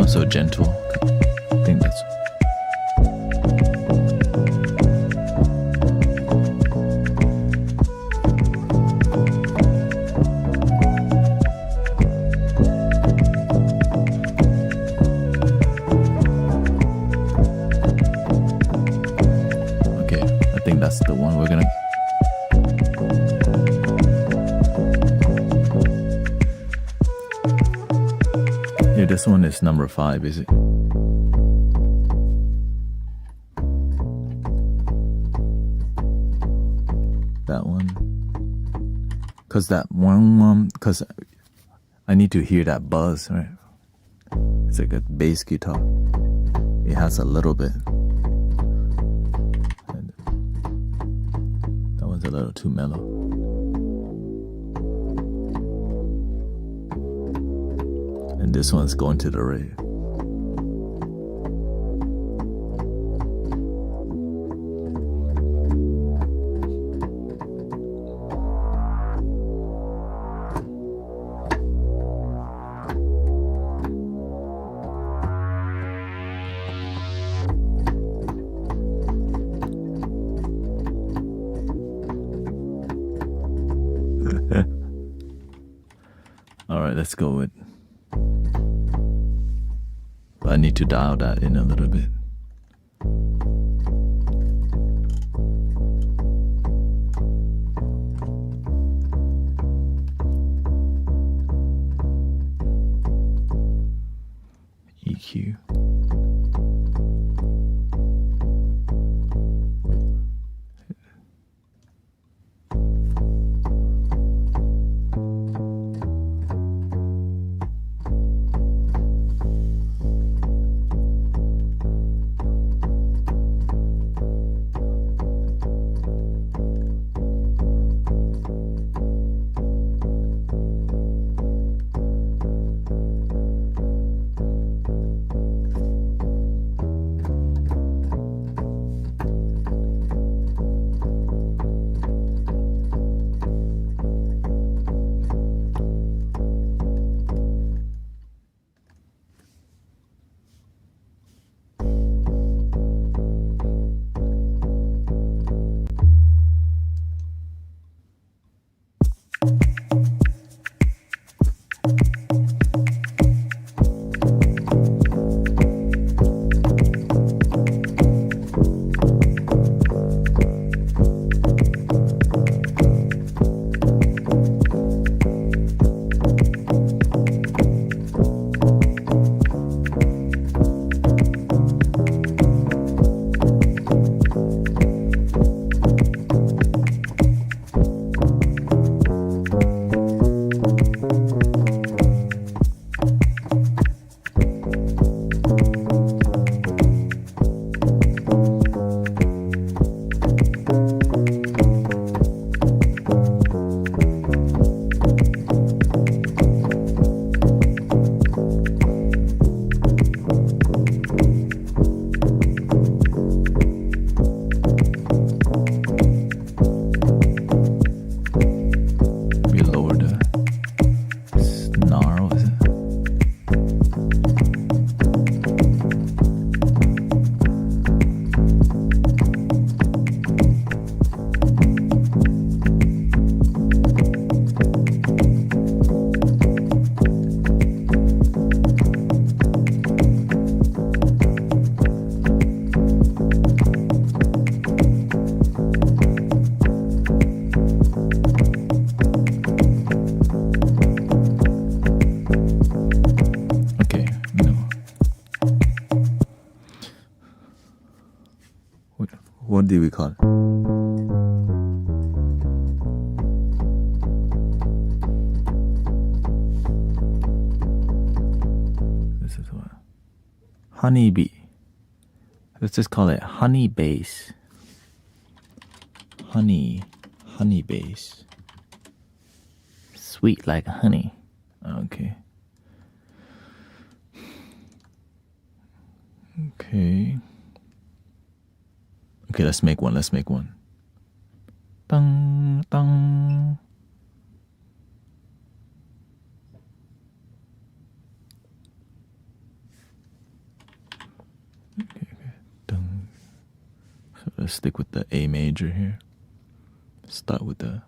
So gentle. I think that's okay. I think that's the one we're gonna. Yeah, this one is number 5, is it? That one. Cause that one, cause I need to hear that buzz, right? It's like a bass guitar. It has a little bit. And that one's a little too mellow. And this one's going to the rave. All right, let's go with. But I need to dial that in a little bit. EQ. do we call it? This is what? Honeybee. Let's just call it honey bass. Honey bass. Sweet like honey. Okay. Okay, let's make one. Dang, dang. Okay. Dang. So let's stick with the A major here. Start with the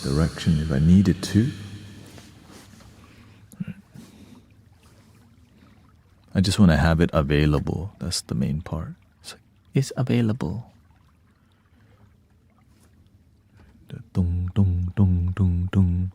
direction if I needed to. I just want to have it available. That's the main part. It's available. Dong, dong, dong, dong, dong.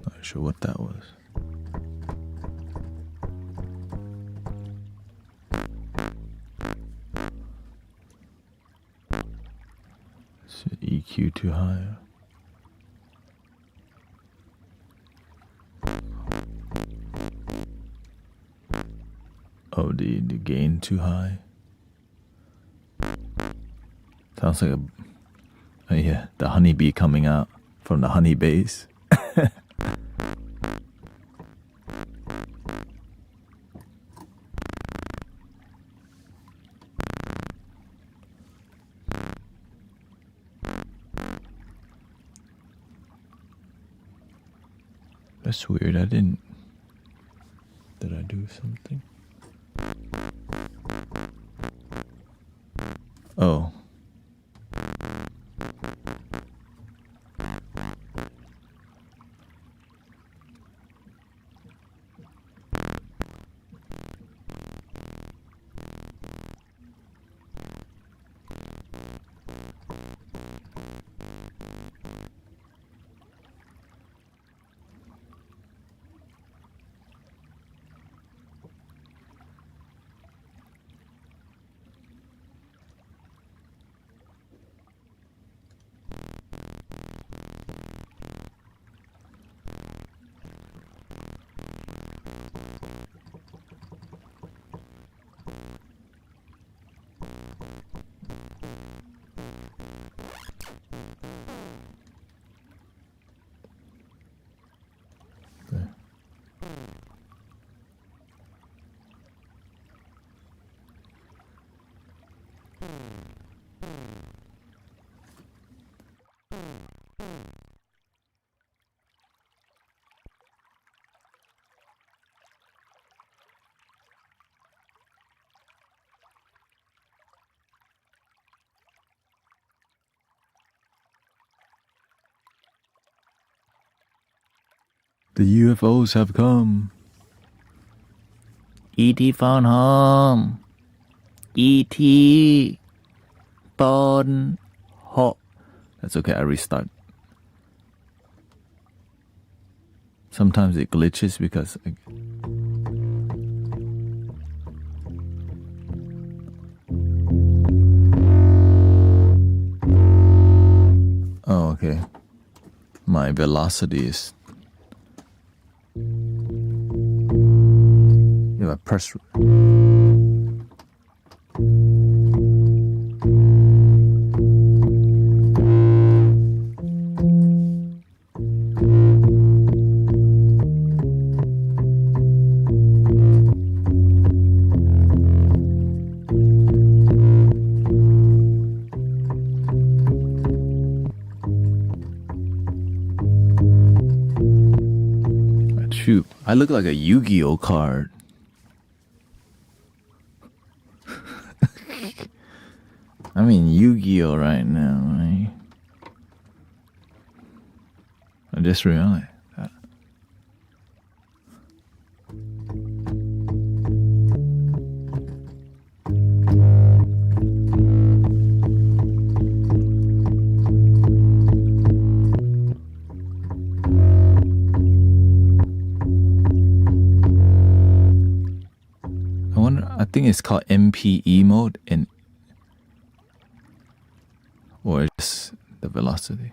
Not sure what that was. Is EQ too high? Oh, the gain too high. Sounds like oh yeah, the honeybee coming out from the honey base. That's weird. Did I do something? Oh. The UFOs have come. E.T. phone home. E.T. phone home. That's okay, I restart. Sometimes it glitches because... Oh, okay. My velocity is... If I press... Shoot, I look like a Yu-Gi-Oh card. I'm in Yu-Gi-Oh right now, right? I just realized that. I think it's called MPE mode, or just the velocity.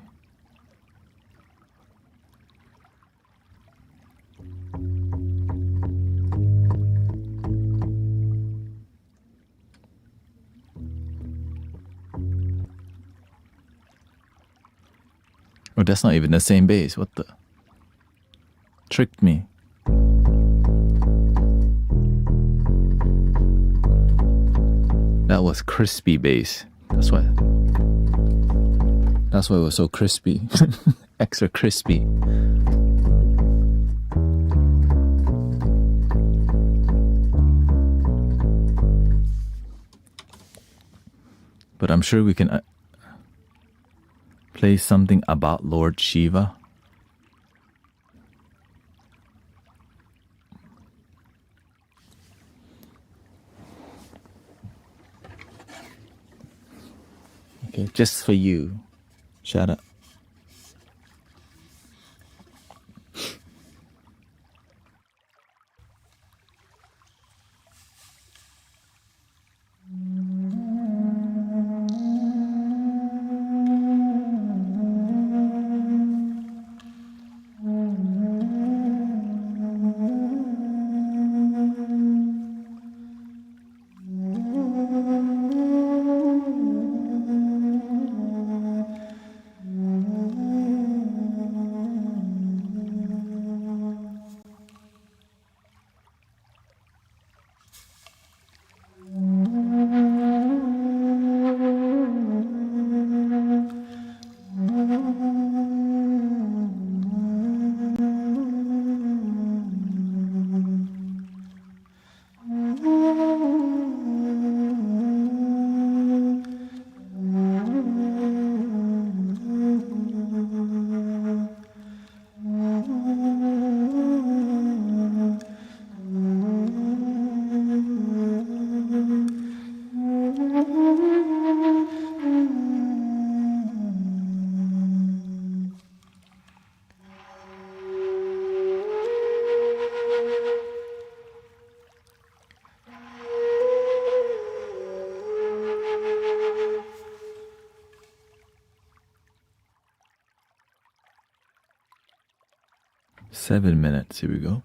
that's not even the same bass. What the? Tricked me. That was crispy bass. That's why it was so crispy. Extra crispy. But I'm sure we can play something about Lord Shiva. Okay, just for you. Shut up. Seven minutes. Here we go.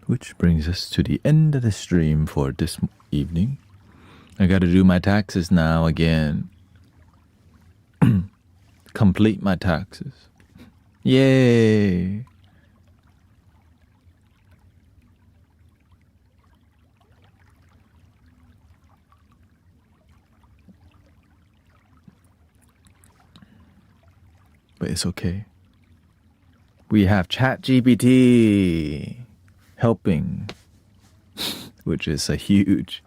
Which brings us to the end of the stream for this evening. I gotta do my taxes now again. Complete my taxes. Yay! But it's okay. We have ChatGPT helping, which is a huge.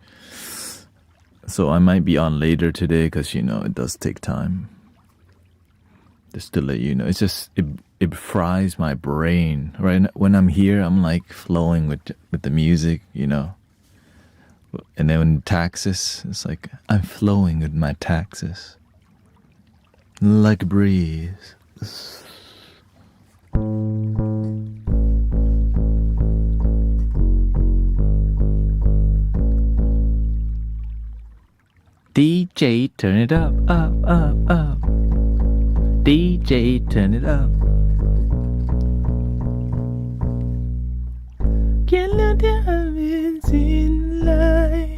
So I might be on later today because, it does take time. Just to let you know, it's just, it fries my brain. Right when I'm here, I'm like flowing with the music, And then when taxes, it's like I'm flowing with my taxes. Like a breeze. DJ, turn it up, up, up, up. DJ, turn it up. Get no diamonds in life.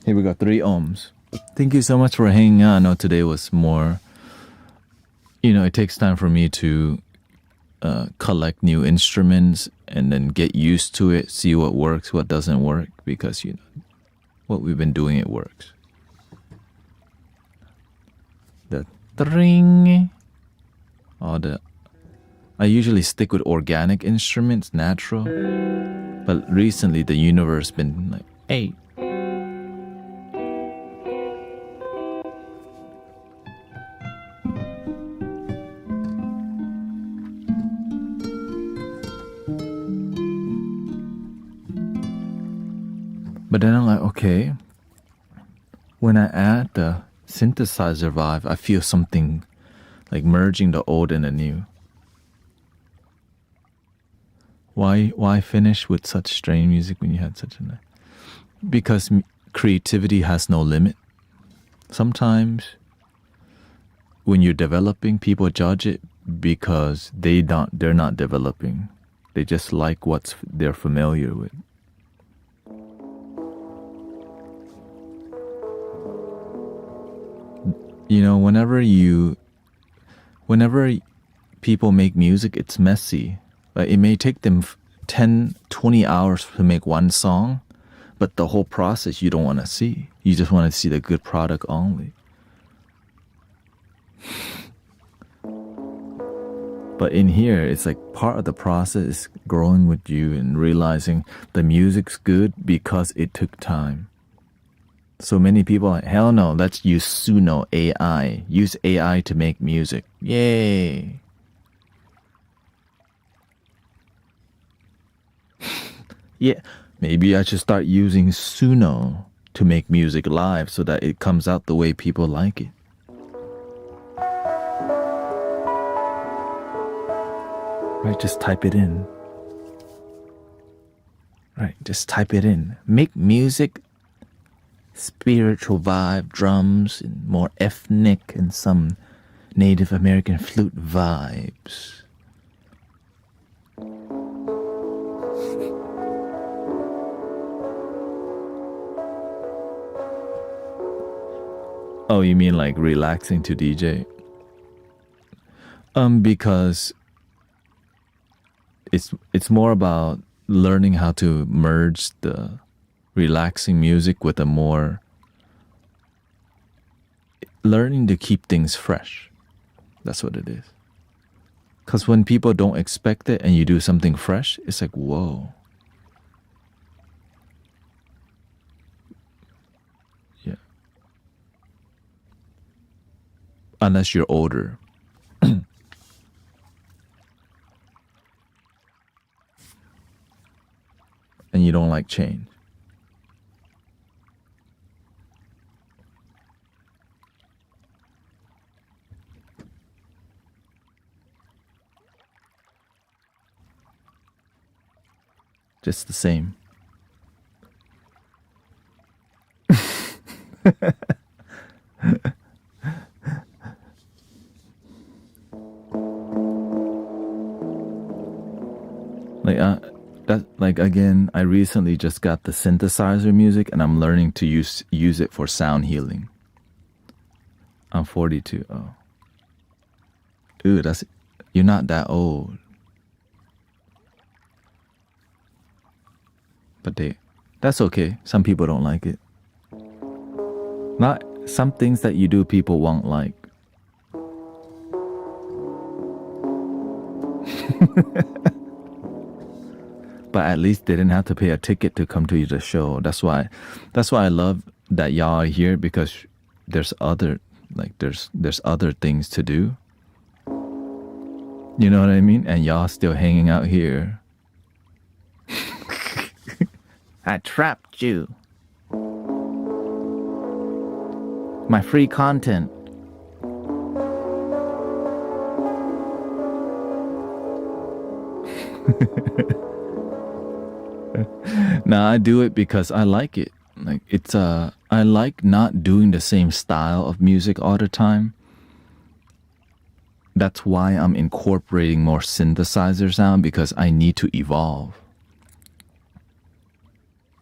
Here we go, 3 ohms. Thank you so much for hanging out. I know today was more, it takes time for me to collect new instruments and then get used to it, see what works, what doesn't work, because, what we've been doing, it works. The ring. I usually stick with organic instruments, natural. But recently the universe been like, hey. But then I'm like, okay, when I add the synthesizer vibe, I feel something like merging the old and the new. Why finish with such strange music when you had such a... Because creativity has no limit. Sometimes when you're developing, people judge it because they're not developing. They just like what they're familiar with. Whenever people make music, it's messy. Like, it may take them 10, 20 hours to make one song, but the whole process you don't want to see. You just want to see the good product only. But in here, it's like part of the process is growing with you and realizing the music's good because it took time. So many people are like, hell no, let's use Suno AI. Use AI to make music. Yay. Yeah, maybe I should start using Suno to make music live so that it comes out the way people like it. Right, just type it in. Right, just type it in. Make music, spiritual vibe, drums, and more ethnic and some Native American flute vibes. Oh, you mean like relaxing to DJ? Because it's more about learning how to merge the relaxing music with a more learning to keep things fresh. That's what it is. Because when people don't expect it and you do something fresh, it's like, whoa. Yeah. Unless you're older. And you don't like change. just the same. Like again, I recently just got the synthesizer music, and I'm learning to use it for sound healing. I'm 42. Oh, ooh, you're not that old. But that's okay. Some people don't like it. Not some things that you do, people won't like. But at least they didn't have to pay a ticket to come to the show. That's why I love that y'all are here, because there's other things to do. You know what I mean? And y'all still hanging out here. I trapped you. My free content. Nah, I do it because I like it. Like I like not doing the same style of music all the time. That's why I'm incorporating more synthesizers now, because I need to evolve.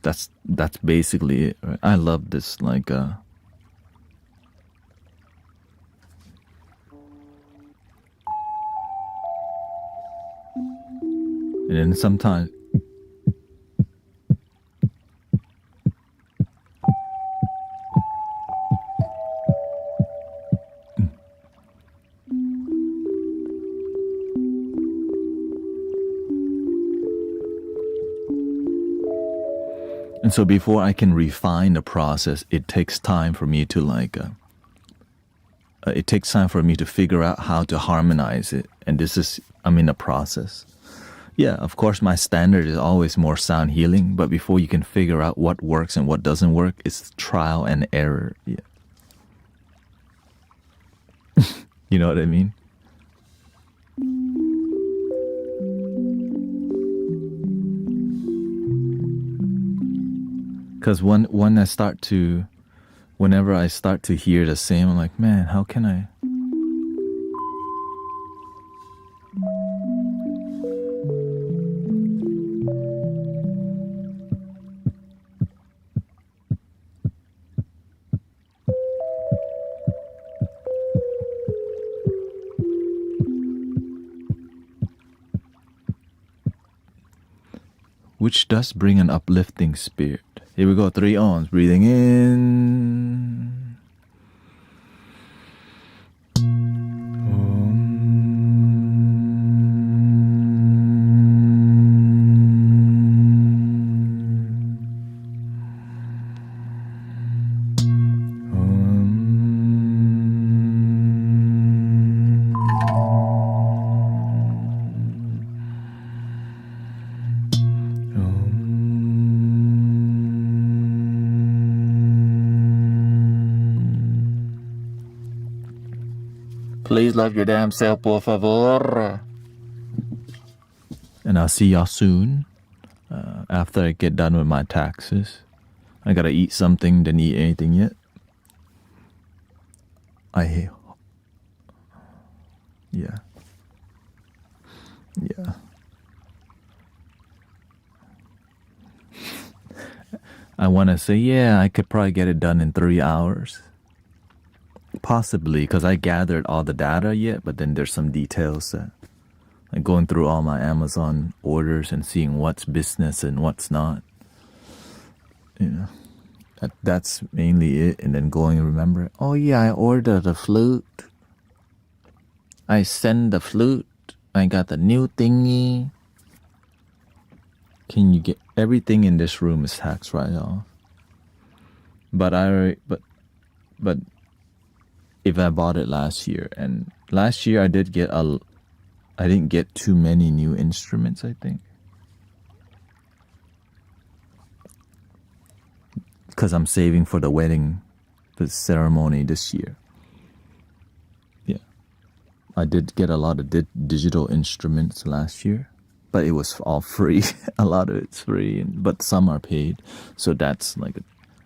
That's basically it, right? I love this, like and then sometimes and so before I can refine the process, it takes time for me to it takes time for me to figure out how to harmonize it. And I'm in a process. Yeah, of course, my standard is always more sound healing, but before you can figure out what works and what doesn't work, it's trial and error. Yeah. You know what I mean? Because whenever I start to hear the same, I'm like, man, how can I? Which does bring an uplifting spirit. Here we go, 3 ons. Breathing in. Please love your damn self, por favor. And I'll see y'all soon. After I get done with my taxes. I gotta eat something, didn't eat anything yet. Yeah. I want to say, yeah, I could probably get it done in 3 hours. Possibly, because I gathered all the data yet, but then there's some details that, like going through all my Amazon orders and seeing what's business and what's not. You know, that's mainly it. And then going and remember, oh yeah, I ordered a flute. I send the flute. I got the new thingy. Can you get everything in this room is tax write-off? But if I bought it last year, and last year I didn't get too many new instruments, I think. Because I'm saving for the wedding, the ceremony this year. Yeah. I did get a lot of digital instruments last year. but it was all free. A lot of it's free, but some are paid. So that's like,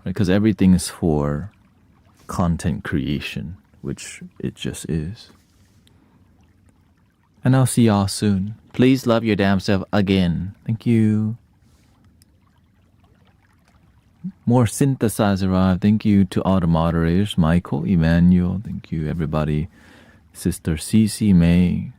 because everything is for content creation, which it just is. And I'll see y'all soon. Please love your damn self again. Thank you. More synthesizer arrived. Thank you to all the moderators. Michael, Emmanuel. Thank you, everybody. Sister Cece, May.